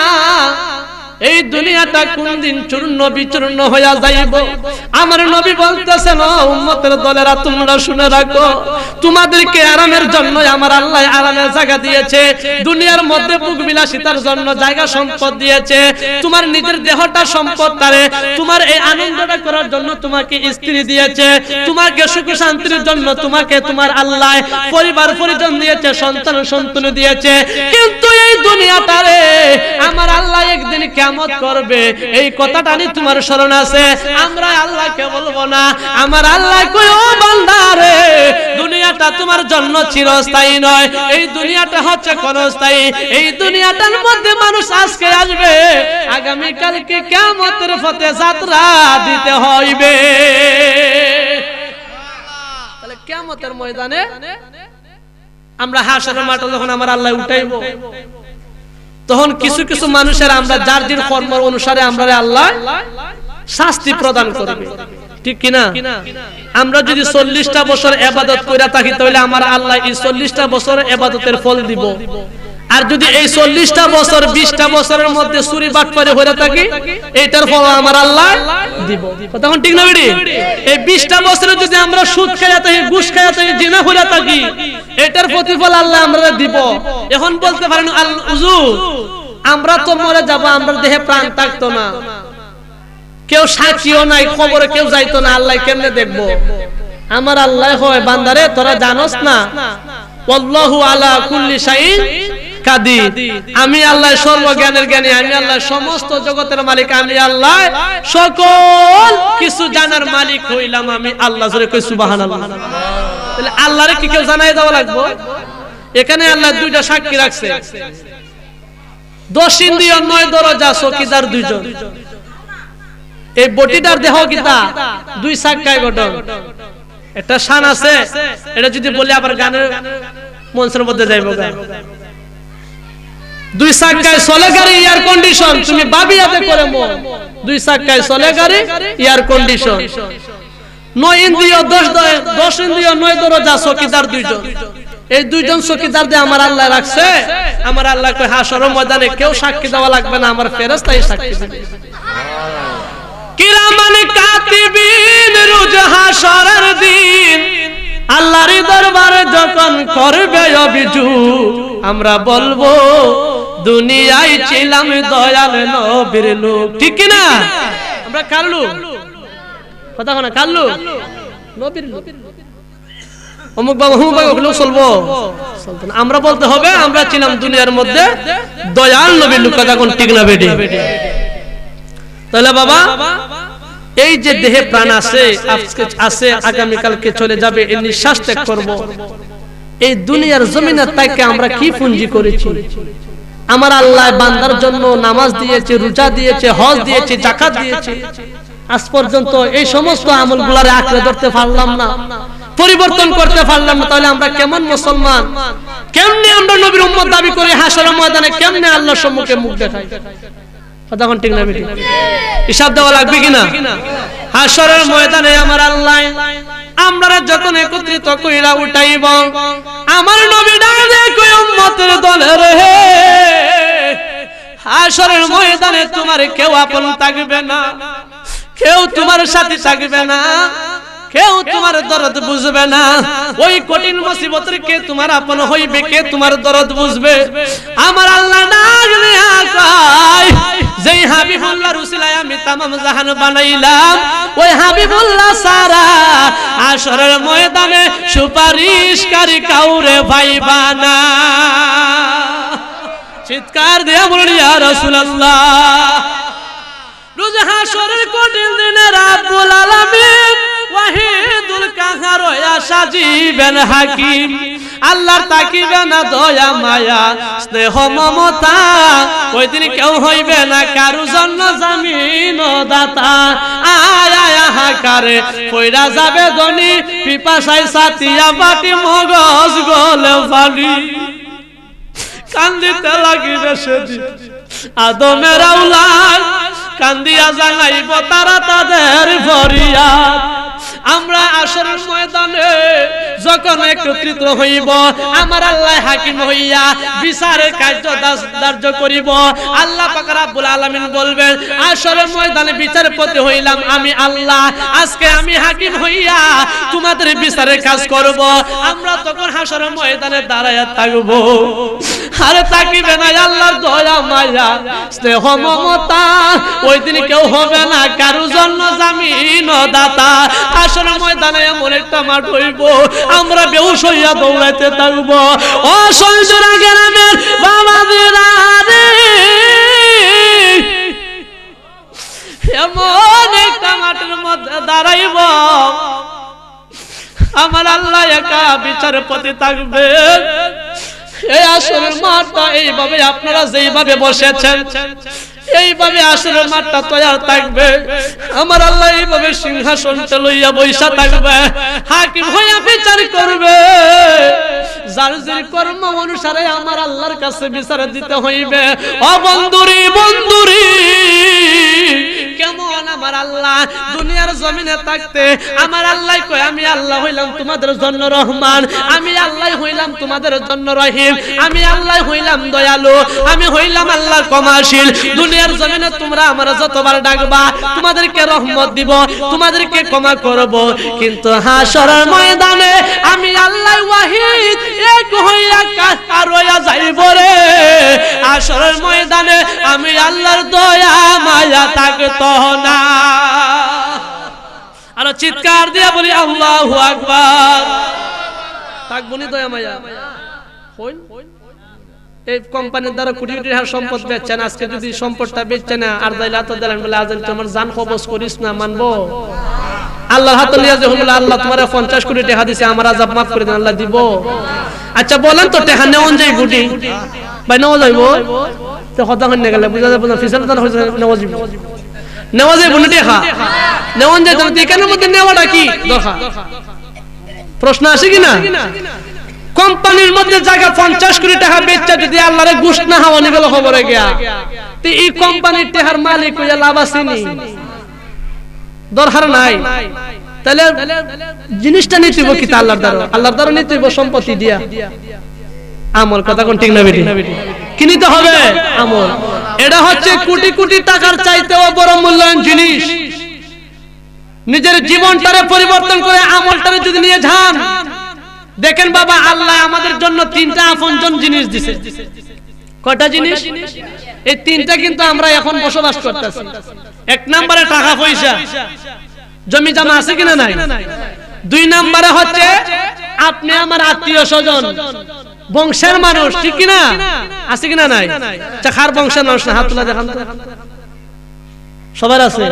এই দুনিয়াটা কোন দিন চূর্ণ বিচূর্ণ হইয়া যাইব। আমার নবী বলতেছেন, উম্মতের দলেরা তোমরা শুনে রাখো, তোমাদেরকে আরামের জন্য আমার আল্লাহ আরামের জায়গা দিয়েছে, দুনিয়ার মধ্যে ভোগ বিলাসিতার জন্য জায়গা সম্পদ দিয়েছে। তোমার নিজের দেহটা সম্পদ, তারে তোমার এই আনন্দটা করার জন্য তোমাকে স্ত্রী দিয়েছে, তোমাকে সুখ শান্তির জন্য তোমাকে তোমার আল্লাহ পরিবার পরিজন দিয়েছে, সন্তান সন্তান দিয়েছে। কিন্তু এই দুনিয়াটারে আমার আল্লাহ একদিন কিয়ামত করবে, এই কথাটা নি তোমার স্মরণ আছে? আমরা আল্লাহকে বলবো না, আমার আল্লাহ কই, ও বান্দা রে, দুনিয়াটা তোমার জন্য চিরস্থায়ী নয়, এই দুনিয়াটা হচ্ছে ক্ষণস্থায়ী। এই দুনিয়াটার মধ্যে মানুষ আজকে আসবে, আগামী কালকে কিয়ামতের পথে যাত্রা দিতে হইবে। তাহলে কিয়ামতের ময়দানে আমরা হাসরের মাঠে যখন আমার আল্লাহ উঠাইবো, তখন কিছু কিছু মানুষের আমরা যার যার কর্ম অনুসারে আমরা আল্লাহ শাস্তি প্রদান করবে, ঠিক কিনা? আমরা যদি 40টা বছর ইবাদত কইরা থাকি, তাহলে আমার আল্লাহ এই 40টা বছর ইবাদতের ফল দিব। আর যদি এই 40টা বছর 20টা বছরের মধ্যে চুরি বাটপারি হইরা থাকি, এইটার ফল আমার আল্লাহ দিব। তখন ঠিক না বেডি? এই 20টা বছরে যদি আমরা সুদ খাইয়া থাকি, ঘুষ খাইয়া থাকি, জিনা হইরা থাকি, এটার প্রতিফল আল্লাহ আমরা দিব। এখন বলতে পারেন, হুজুর আমরা তো মরে যাব, আমরা দেহে প্রাণ থাকতো না, কেউ সাক্ষীও নাই, খবরে কেউ যাইতো না, আল্লাহ কেমনে দেখবো? আমার আল্লাহ হয়, বান্দারে তোরা জানোস না, আল্লাহু আলা কুল্লি শাইইন কাদির, আমি আল্লাহ সর্বজ্ঞানের জ্ঞানী, আমি আল্লাহ সমস্ত জগতের মালিক, আমি আল্লাহ সকল কিছু জানার মালিক হইলাম আমি আল্লাহ। জোরে কই সুবহানাল্লাহ। তাহলে আল্লাহরে কি কেউ জানাই দেওয়া লাগবে? এখানে আল্লাহ দুইটা সাক্ষী রাখছে, 10 ইন্দ্রিয় 9 দরজা, চকিদার 2 জন। এই বটিটার দেহ কিতা 2 চাকায় গঠন, একটা শান আছে, এটা যদি বলি আবার গানের মঞ্চের মধ্যে যাইব। 2 চাকায় চলে গাড়ি, এয়ার কন্ডিশন, তুমি বাবিয়াতে করে মন, 2 চাকায় চলে গাড়ি, এয়ার কন্ডিশন। 9 ইন্দ্রিয় 10 ইন্দ্রিয় 9 দরজা, চকিদার 2 জন। এই 2 জন চকিদার দিয়ে আমার আল্লাহ রাখছে। আমার আল্লাহ কই, হাসরের ময়দানে কেউ সাক্ষী দেওয়া লাগবে না, আমার ফেরেশতাই সাক্ষী দিবে। কিরামান কাতিবিন, রোজ হাসরের দিন আল্লাহর দরবারে যখন করবে অভিযোগ, আমরা বলবো দুনিয়ায় ছিলাম দয়াল নবীর লোক, ঠিক কি না? আমরা কার লোক? কথা না, কার লোক? নবীর লোক। অমুক বাবা হুমুক বাবা লোক চলবো? আমরা বলতে হবে আমরা ছিলাম দুনিয়ার মধ্যে দয়াল নবীর লোক। কথা কোন ঠিক না বেটি? তাহলে বাবা, এই যে দেহে প্রাণ আছে, আজকে আছে, আগামী কালকে চলে যাবে, এই নিঃশ্বাস ত্যাগ করব, এই দুনিয়ার জমিনে তাকে আমরা কি পুঞ্জি করেছি? আমার আল্লাহ বান্দার জন্য নামাজ দিয়েছে, রোজা দিয়েছে, হজ দিয়েছে, যাকাত দিয়েছে, আজ পর্যন্ত এই সমস্ত আমলগুলারে আঁকড়ে ধরতে পারলাম না, পরিবর্তন করতে পারলাম না। তাহলে আমরা কেমন মুসলমান? কেমনে আমরা নবীর উম্মত দাবি করে হাসরের ময়দানে কেমনে আল্লাহর সম্মুখে মুখ দেখাই? কতক্ষণ ঠিক না বেটি? হিসাব দেওয়া লাগবে কিনা? হাসরের ময়দানে আমার আল্লাহ আমরা যখন একত্রিত কইরা উঠাইব, আমার নবী ডাকে কই, উম্মতের দলের হে, হাসরের ময়দানে তোমার কেউ আপন থাকবে না, কেউ তোমার সাথে থাকবে না, কেউ তোমার দরদ বুঝবে না। ওই কঠিন মুসিবতের কে তোমার আপন হইবে, কে তোমার দরদ বুঝবে? আমার আল্লাহ ডাক দিয়া কয়, যেই হাবিবুল্লাহর উসিলায় আমি তামাম জাহান বানাইলাম, ওই হাবিবুল্লাহ সারা হাসরের ময়দানে সুপারিশকারী কাউরে পাইবা না। চিৎকার দিয়া বলুন ইয়া রাসূলুল্লাহ। রোজ হাসরের কঠিন দিনে রাব্বুল আলামিন ওয়াহিদুল কাহার হইয়া সাজিবেন হাকিম, আল্লাহর তাকিবে না দয়া মায়া স্নেহ মমতা, ওই দিন কেউ হইবে না কারু জন্য জামিন দাতা। আয় আয় হাকারে পয়রা যাবে গনি, পিপাসায় সাতিয়া বাটি মগজ গলে ফালি। কান্দিতে লাগিবে সেদিন আদমের আওলাদ কান্দিয়া জানাইব তারা তাদের ফরিয়াদ। আমরা আসরের ময়দানে যখন একত্রিত হইব, আমার আল্লাহ হাকিম হইয়া বিচারের কার্য ধার্য করিব। আল্লাহ পাক রব্বুল আলামিন বলবেন, আসরের ময়দানে বিচারপতি হইলাম আমি আল্লাহ, আজকে আমি হাকিম হইয়া তোমাদের বিচারের কাজ করব। আমরা তখন হাসরের ময়দানে দাঁড়ায়া থাকব, আরে তাকিবে না আল্লাহর দয়া মায়া স্নেহ মমতা, ওই দিন কেউ হবে না কারো জন্য জামিন দাতা। হাসরের ময়দানে এমন একটা মাঠ হইব, আমরা বেহুশ হইয়া দৌড়াইতে থাকব। অসহ্যরা গ্রামের বাবাদেরা রে, এমন একটা মাঠের মধ্যে দাঁড়াইব, আমার আল্লাহ একা বিচারপতি থাকবে। এই আসরের মাঠটা এইভাবে আপনারা যেইভাবে বসেছেন, এইভাবে আসরের মাঠটা তৈরি থাকবে। আমার আল্লাহ এইভাবে সিংহাসনটা লইয়া বৈশা থাকবে, হাকিম হইয়া বিচার করবে। যার যে কর্ম অনুসারে আমার আল্লাহর কাছে বিচার দিতে হইবে। ও বন্ধুরি বন্ধুরি, কেমন আমার আল্লাহ দুনিয়ার জমিনে থাকতে আমার আল্লাহ কয়, আমি আল্লাহ হইলাম তোমাদের জন্য রহমান, আমি আল্লাহ হইলাম তোমাদের জন্য রহিম, আমি আল্লাহ হইলাম দয়ালু, আমি হইলাম আল্লাহ ক্ষমাশীল। দুনিয়ার জমিনে তোমরা আমার যতবার ডাকবা তোমাদেরকে রহমত দিব, তোমাদেরকে ক্ষমা করব। কিন্তু হাসরের ময়দানে আমি আল্লাহ ওয়াহিদ এক হইয়া কারোয়া যাইব রে। হাসরের ময়দানে আমি আল্লাহর দয়া মায়া থাকতো না। আর চিৎকার দিয়া বলি আল্লাহু আকবার। থাকবনি দয়া মায়া হইন। এই কোম্পানির দ্বারা কোটি কোটি টাকার সম্পদ বেচছেন, আজকে যদি সম্পদটা বেচছে না আর দাইলা তো দিলেন বলে আজ তোমার জান কবজ করিস না, মানবো? আল্লাহর হাতে লিয়া যে বলে আল্লাহ তোমার 50 কোটি টাকা দিছে, আমার আযাব মাফ করে দেন, আল্লাহ দিব? আচ্ছা বলেন তো টাকা নেওন যাই গুটি ভাই, নেওয়া যাইব তো কথা হইন না গেলে বুঝা যাবে না, ফিসাল দান হইছে নেওয়া যাইব, নেওয়া যাইব না টাকা নেওন যাইতো না। এখানের মধ্যে নেওয়াটা কি দরকার? প্রশ্ন আসে কি না? কোম্পানির মধ্যে জায়গা 50 কোটি টাকা বেচা যদি আল্লাহরে ঘুষ না হাওয়ানি গেল খবরে গিয়া, তো এই কোম্পানির টাকার মালিক হইয়া লাভ আছে নি? দরকার নাই। তাহলে জিনিসটা নিতে হইব কি? আল্লাহর দ্বারা, আল্লাহর দ্বারা নিতে হইব সম্পত্তি দিয়া আমল। কথা কোন ঠিক না বেটি? কি নিতে হবে? আমল। এটা হচ্ছে কোটি কোটি টাকার চাইতেও বড় মূল্যায়ন জিনিস। নিজের জীবনটারে পরিবর্তন করে আমলটারে যদি নিয়ে যান, দেখেন বাবা আল্লাহ আমাদের জন্য 3টা আপনজন জিনিস দিছে। কয়টা জিনিস? এই 3টা কিন্তু আমরা এখন বসবাস করতেছি। 1 নম্বরে টাকা পয়সা, জমি জমা আছে কিনা নাই? 2 নম্বরে হচ্ছে আপনি আমার আত্মীয় স্বজন, বংশের মানুষ, ঠিক কিনা? আছে কিনা নাই? চাখার বংশের মানুষ না, হাত তুলে দেখান তো। সবার আছে?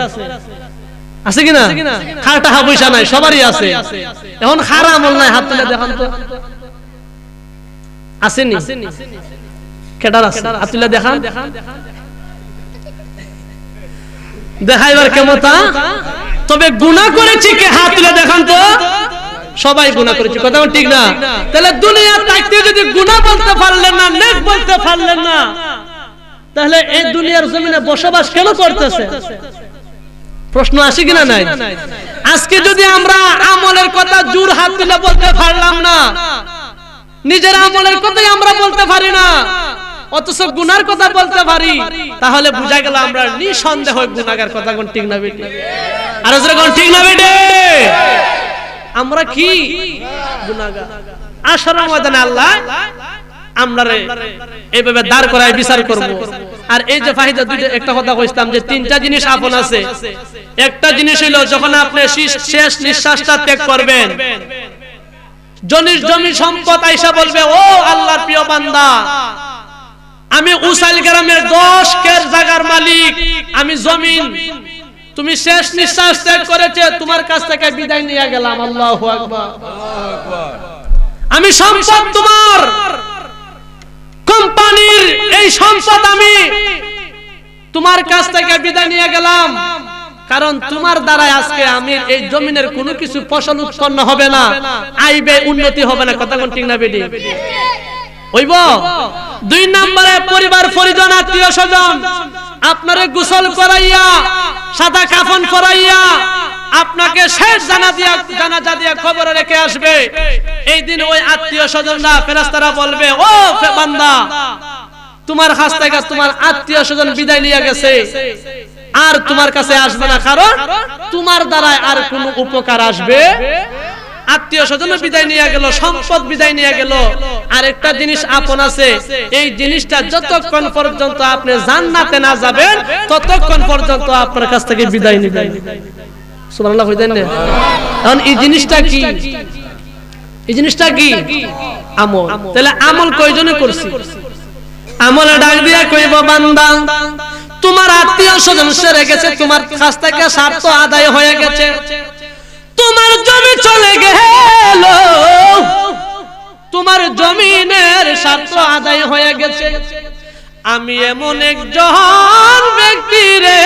আছে কিনা? খার টাকা পয়সা নাই, সবারই আছে। এখন খার আমল নাই, হাত তুলে দেখান তো। আসেনি? কেডার আছে? হাত তুলে দেখান। দেখাইবার ক্ষমতা, তবে গুনাহ করেছি কে? হাত তুলে দেখান তো। সবাই গুনাহ করেছে, কথা ঠিক না? তাহলে দুনিয়া থাকতে যদি গুনাহ বলতে পারলেন না, নেক বলতে পারলেন না, তাহলে এই দুনিয়ার জমিনে বসবাস কেন করতেছে? প্রশ্ন আসে কিনা নাই? আজকে যদি আমরা আমলের কথা জোর হাত তুলে বলতে পারলাম না, নিজের আমলের কথাই আমরা বলতে পারি না, অথচ গুনার কথা বলতে পারি, তাহলে বুঝা গেল আমরা নিঃসন্দেহ গুনাহগার। কথা কোন ঠিক না বেটি? আর জোরে কোন ঠিক না বেটি? আমরা কি গুনাহগার। আসরের ময়দানে আল্লাহ আমরারে এইভাবে দাঁড় করায় বিচার করব। আর এই যে ফায়দা দুইটা, একটা কথা কইতাম যে 3টা জিনিস আপন আছে। একটা জিনিস হইলো যখন আপনি শেষ নিঃশ্বাসটা ত্যাগ করবেন, জমি সম্পদ আইসা বলবে, ও আল্লাহর প্রিয় বান্দা, আমি উসাইল গ্রামের 10 কের জায়গার মালিক, আমি জমিন, তুমি শেষ নিঃশ্বাস ত্যাগ করেছে, তোমার কাছ থেকে বিদায় নিয়ে গেলাম। আল্লাহু আকবার। আমি সম্পদ তোমার, কোম্পানির এই সম্পদ আমি তোমার কাছ থেকে বিদায় নিয়ে গেলাম, কারণ তোমার দ্বারা আজকে আমি এই জমিনের কোনো কিছু ফসল উৎপন্ন হবে না, আইবে উন্নতি হবে না। কথা কোন ঠিক না বেটি? হইব। 2 নম্বরে পরিবার পরিজন আত্মীয় স্বজন আপনারে গোসল করাইয়া সাদা কাফন পরাইয়া আপনাকে শেষ জানাজা দিয়া কবরে রেখে আসবে। এই দিন ওই আত্মীয় স্বজনরা ফেরেশতারা বলবে, ও বান্দা, তোমার কাছ থেকে তোমার আত্মীয় স্বজন বিদায় নিয়ে গেছে, আর তোমার কাছে আসবে না, কারণ তোমার দ্বারা আর কোনো উপকার আসবে। আত্মীয় স্বজন বিদায় নিয়ে গেল, সম্পদ বিদায় নিয়ে গেল, আর একটা জিনিস আপন আছে, এই জিনিসটা যতক্ষণ পর্যন্ত আপনি জান্নাতে না যাবেন ততক্ষণ পর্যন্ত আপনার কাছ থেকে বিদায় নেবেন। সুবহানাল্লাহ কইতেন না? এখন এই জিনিসটা কি? এই জিনিসটা কি? আমল। তাহলে আমল কয়জনে করছি? আমলে ডাক দিয়া কইব, বান্দা, তোমার আত্মীয় স্বজন সেরে গেছে, তোমার কাছ থেকে স্বার্থ আদায় হয়ে গেছে, তোমার জমি চলে গেল, তোমার জমিনের স্বার্থ আদায় হয়ে গেছে। আমি এমন একজন ব্যক্তি রে,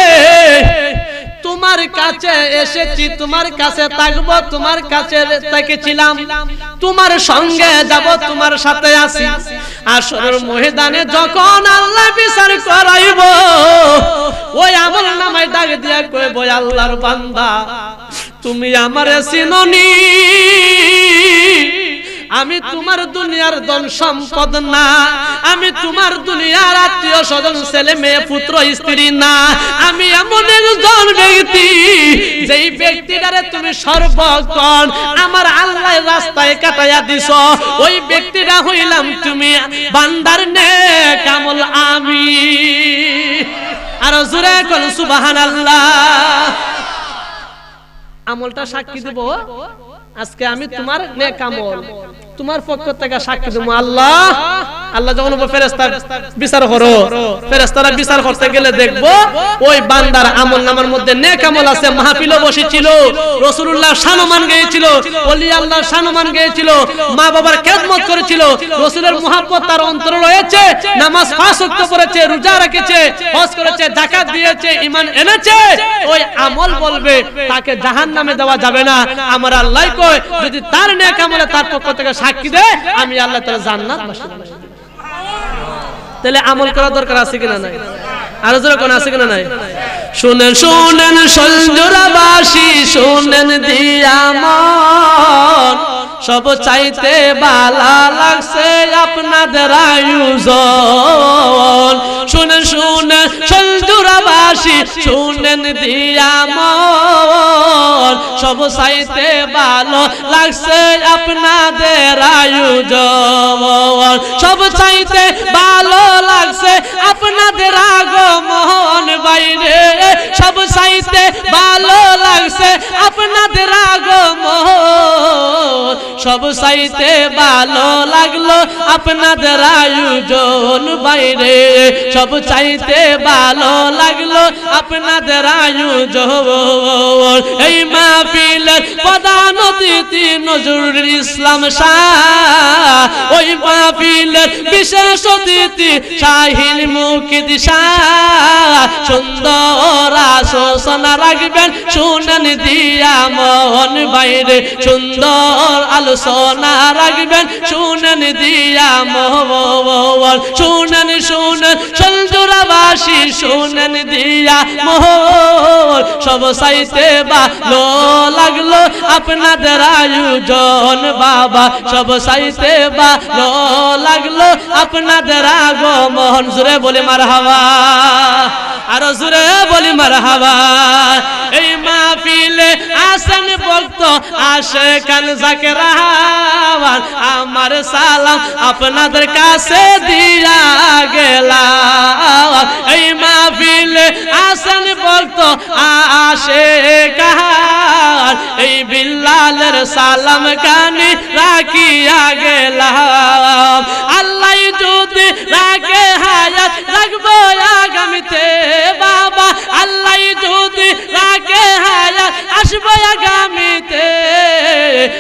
তোমার কাছে এসেছি, তোমার কাছে থাকবো, তোমার কাছে থেকেছিলাম, তোমার সঙ্গে যাব, তোমার সাথে আছি। আসরের ময়দানে যখন আল্লাহ বিচার করাইব, ওই আমল নামায় ডাক দিয়া কইব, আল্লাহর বান্দা, তুমি আমারে চিননি, আমি তোমার দুনিয়ার ধন সম্পদ না, আমি তোমার দুনিয়ার আত্মীয় স্বজন ছেলে মেয়ে পুত্র স্ত্রী না, আমি এমন একজন ব্যক্তি, যেই ব্যক্তিটারে তুমি সর্বক্ষণ আমার আল্লাহর রাস্তায় কাটাইয়া দিছ, ওই ব্যক্তিটা হইলাম তুমি, বান্দার নেক আমল আমি। আর জোরে কোন সুবহানাল্লাহ। আমলটা সাক্ষী দেব, আজকে আমি তোমার নেক আমল তোমার পক্ষ থেকে সাক্ষী দেব। আল্লাহ আল্লাহ যখন ফেরেশতা বিচার করো, ফেরেশতারা বিচার করতে গেলে দেখবো ওই বান্দার আমল নামার মধ্যে নেক আমল আছে। মাহফিলও বসেছিল, রাসূলুল্লাহ শানমান গেয়েছিল, ওলি আল্লাহ শানমান গেয়েছিল, মা বাবার খেদমত করেছিল, রাসূলের মুহাব্বত তার অন্তরে রয়েছে, নামাজ 5 ওয়াক্ত পড়েছে, রোজা রেখেছে, হজ করেছে, যাকাত দিয়েছে, ঈমান এনেছে। ওই আমল বলবে তাকে জাহান্নামে দেওয়া যাবে না। আমার আল্লাহ কয়, যদি তার নেক আমলে তার পক্ষ থেকে সাক্ষী দেয়, আমি আল্লাহ তাআলা জান্নাত বাসী বানাই দেব। তাহলে আমল করা দরকার আছে কিনা নাই? আর জোরে কোন আছে কিনা নাই? শুনেন শুনেন সঞ্জুরাবাসী, শুনেন দিয়া মন, সব চাইতে ভালো লাগছে আপনাদের আয়োজন। শুনেন শুনেন সঞ্জুরাবাসী, শুনেন দিয়া মন, সব চাইতে ভালো লাগছে আপনাদের আয়োজন, সব চাইতে ভালো লাগছে আপনাদের আগমন বাইরে, সব চাইতে ভালো লাগছে আপনাদের আগমন, সব চাইতে ভালো লাগলো আপনাদের আয়োজন বাইরে, সব চাইতে ভালো লাগলো আপনাদের আয়োজন। এই মাহফিলের প্রধান অতিথি নজরুল ইসলাম শাহ, ওই মাহফিলের বিশেষ অতিথি শাহিন মুকিদ শাহ, সুন্দর আলোচনা রাখবেন, শুনেন দিয়া মন বাইরে, সুন্দর আলোচনা রাখবেন, শুনেন দিয়া মন, শুনেন শুনেন সঞ্জুরাবাসী, শুনেন দিয়া মন, সব চাইতে ভালো লাগলো আপনাদের আয়োজন বাবা, সব চাইতে ভালো লাগলো আপনাদের আগমন। জোরে বলি মারহাবা, আরো জোরে বলি মারহাবা। এই মাহফিলে আসেন ভক্ত আশিকান জাকেরান, আমার সালাম আপনাদের কাছে দিয়া গেলাম। এই মাহফিলে আসেন ভক্ত আশিকান, এই বিল্লালের সালাম কানে রাখিয়া গেলাম। আল্লাহ যদি রাখে হায়াত রাখবো আগামীতে বাবা, আল্লাহ যদি রাখে হায়াত আসবো আগামীতে,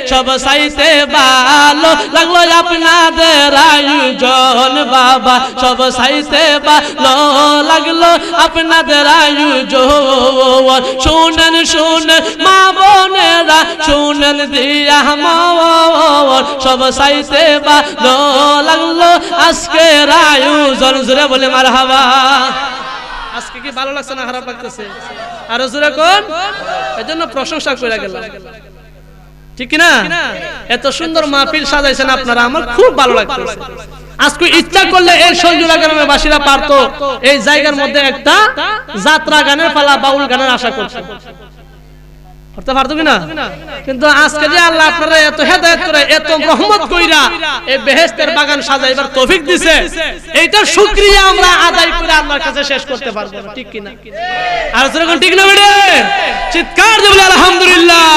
সব সাইতে ভালো লাগলো আপনাদের আয়োজন বাবা, সব সাইতে ভালো লাগলো আপনাদের আয়োজন। শুনেন শুনেন মা বোনেরা, শুনেন দিয়া মন, সব সাইতে ভালো লাগলো আজকের আয়োজন। জোরে বলে মারহাবা। আজকে কি ভালো লাগছে না খারাপ লাগতেছে? আরো জোরে কোন, এজন্য প্রশংসা করে গেল, ঠিক না? এত সুন্দর মাহফিল সাজাইছেন আপনারা, আমার খুব ভালো লাগতেছে। আজকে ইচ্ছা করলে এই সঞ্জুলা গ্রামের বাসীরা পারতো এই জায়গার মধ্যে একটা যাত্রা গানের পালা, বাউল গানের আশা করছে, করতে পারতো কিনা? কিন্তু আজকে যে আল্লাহ আপনারা এত হেদায়েত করে, এত রহমত কইরা এই বেহেশতের বাগান সাজাইবার তৌফিক দিছে, এইটার শুকরিয়া আমরা আদায় করে আল্লাহর কাছে শেষ করতে পারবো না, ঠিক কিনা? আর যখন ঠিক না বেড়ে চিৎকার দিয়ে বলে আলহামদুলিল্লাহ,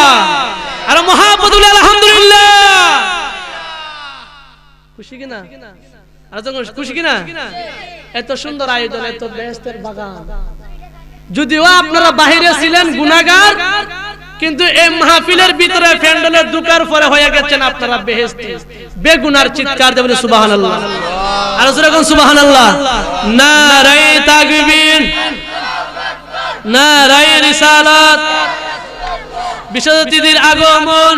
আর মহাব্বত বলে আলহামদুলিল্লাহ। খুশি কিনা? আর যখন খুশি কিনা? এত সুন্দর আয়োজন, এত বেহেশতের বাগান। যদিও আপনারা বাহিরে ছিলেন গুনাহগার, কিন্তু এই মাহফিলের ভিতরে প্যান্ডেলের ঢোকার পরে হয়ে গেছেন আপনারা বেহেশতি বেগুনার। চিৎকার দিয়ে বলে সুবহানাল্লাহ, আর জোরে কোন সুবহানাল্লাহ। নারায়ে তাকবীর, নারায়ে রিসালাত, বিশেষ অতিথির আগমন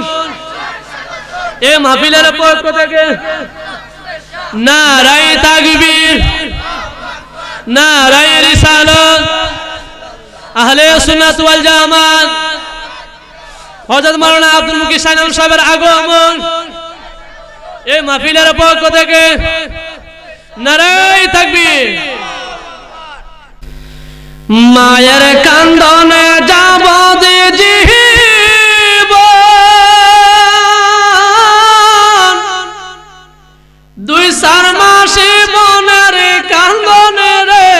এই মাহফিলের পক্ষ থেকে নারায়ে তাকবীর, নারায়ে রিসালাত, আহলে সুন্নাত ওয়াল জামাত হযরত মাওলানা আব্দুল মুকিত সাইনাল সাহেবের আগমন এই মাহফিলের পক্ষ থেকে নারায়ে তাকবীর। মায়ের কান্দনে যাব দে জীবন, 2-4 মাসে মনের কান্দনে রে,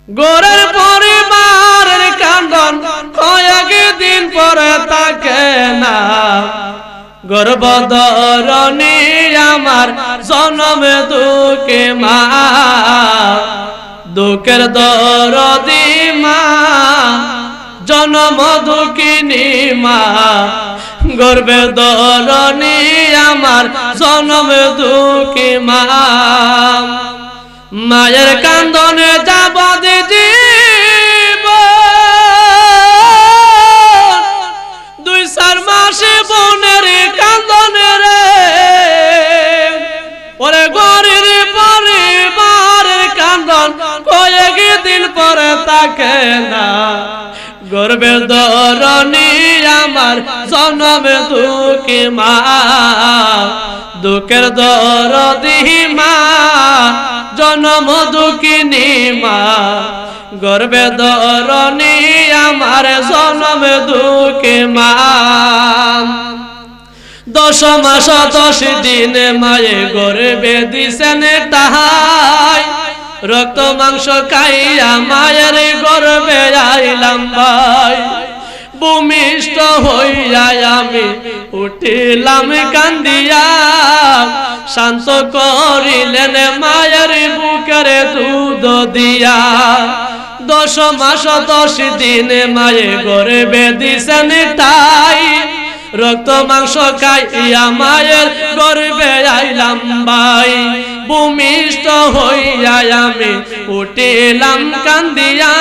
গোরের পরিবারের কান্দন কয়েকদিন পরে থাকে না, গর্ভধারণী আমার জনমে দুঃখে মা, দুঃখের দরদি মা, জনম দুঃখিনী মা, গর্ভে ধরণী আমার জনমে দুঃখী মা। মায়ের কান্দনে যাব দে জীবন, 2-4 মাসে বোনের কান্দনে রে, পরে গরির পরিবারের কান্দন কয়েকদিন পরে থাকে না, গর্ভে ধরণী আমার জনমে দুঃখী মা, দুঃখের দরদি মা, জনম দুঃখিনী মা, গর্ভে ধরণী আমার জনমে দুঃখী মা। 10 মাস 10 দিন মায়ে গর্ভে দিছেন তাহাই, রক্ত মাংস খাইয়া মায়ের গর্ভে আইলাম ভাই, ভূমিষ্ঠ হইয়া আমি উঠিলাম কান্দিয়া, শান্ত করিলেন মায়ের বুকের দুধ দিয়া। 10 মাস 10 দিন মায়ে গর্ভে দিছেন তাই, রক্ত মাংস খাইয়া মায়ের গর্ভে আইলাম ভাই, ভূমিষ্ঠ হইয়া আমি উঠিলাম কান্দিয়া,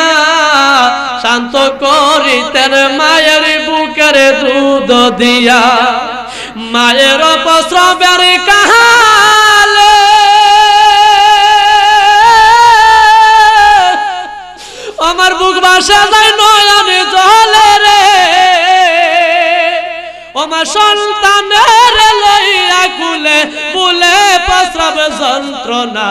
শান্ত করিতেন মায়ের বুকের দুধ দিয়া। মায়ের প্রসবের কাহালে আমার বুক ভাসা যায় নয়নে জলে রে, আমার সন্তানের লইয়া কুলে বুলে প্রসব যন্ত্রণা,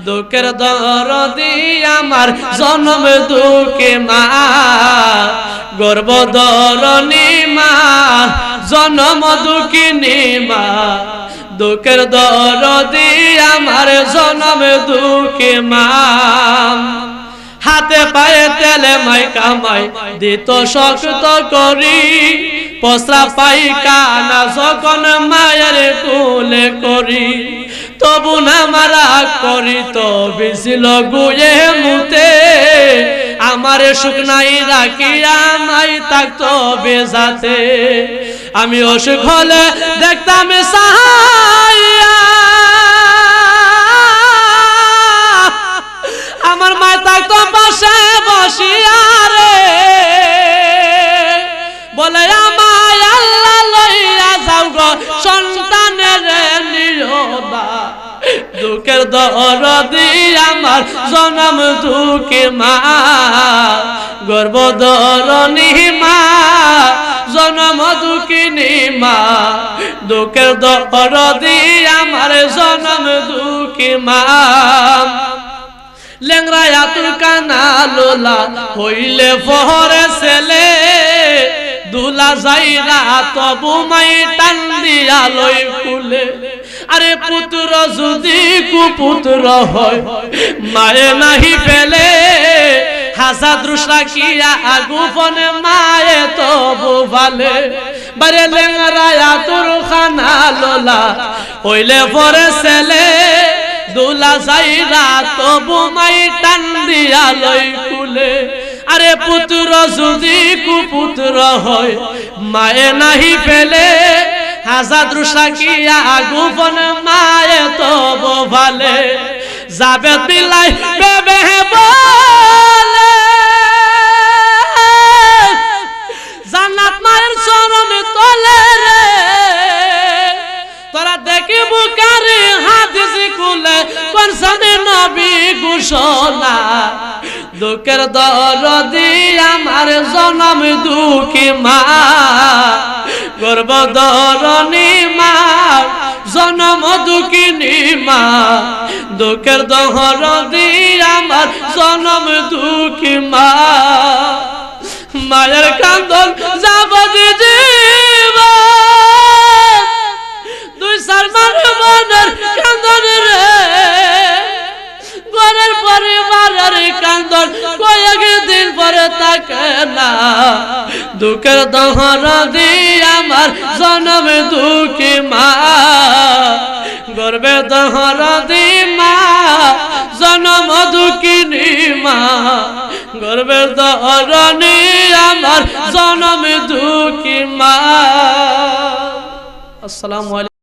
দুঃখের দরদি আমার জনম দুঃখী মা, গর্ভধারণী মা, জনম দুঃখিনী মা, দুঃখের দরদি আমার জনম দুঃখী মা। হাতে পায়ে তেলে মাই কামাই দিত শক্ত করি, পসরা পায়খানা যখন মায়ের কোলে করি, তবু না মারা করি তো বিছিল গুয়ে মুতে, আমারে সুখ নাই রাখিয়া নাই থাকতো বেজাতে আমি অসুখ হলে দেখতাম সাহাইয়া আমার মা থাকতো পাশে বসিয়া রে বলে আমায় আল্লাহ লইয়া যাও গো সন্তানের নিরবা দুঃখের দরদি আমার জনম দুঃখে মা গর্ভধারণী মা জনম দুঃখিনী মা দুঃখের দরদি আমার জনম দুঃখী মা লেংরা আতুর কানা লোলা হইলে ফহরে ছেলে দুলা যাইরা তবু মাই টান দিয়া লই কুলে আরে পুত্র যদি কুপুত্র হয় মায়ে নাহি পেলে হাসা দৃষ্টা কিয়া গোপনে মায়ে তবু ভালে বারে লেংরা আতুর খানা লোলা হইলে পরে ছেলে দুলা যাইরা তবু মাই টান দিয়া লই কুলে আরে পুত্র যদি কুপুত্র হয় মায়ে নাহি পেলে হাজার দৃষ্টা কিয়া গোপন মায়ে তবু ভালে যাবে বিলাই বেবে বলে জান্নাত মায়ের চরণ তলে রে তোরা দেখি বুকারি হাদিস কুলে কোরআনে নবী ঘোষণা দুঃখের দরদি আমার জনম দুঃখী মা গর্ভধারণী মা জনম দুঃখিনী মা দুঃখের দরদি আমার জনম দুঃখী মা মায়ের কান্দন যাব জীবন দুই সালমান মনের কান্দন রে ঘরের পরিবারের কান্দন কয়েকদিন পরে থাকে না দুঃখের দরদি আমার জনম দুঃখী মা গর্বে দরদি মা জনম দুঃখিনী মা গর্বে দরনি আমার জনম দুঃখী মা। আসসালামু আলাইকুম।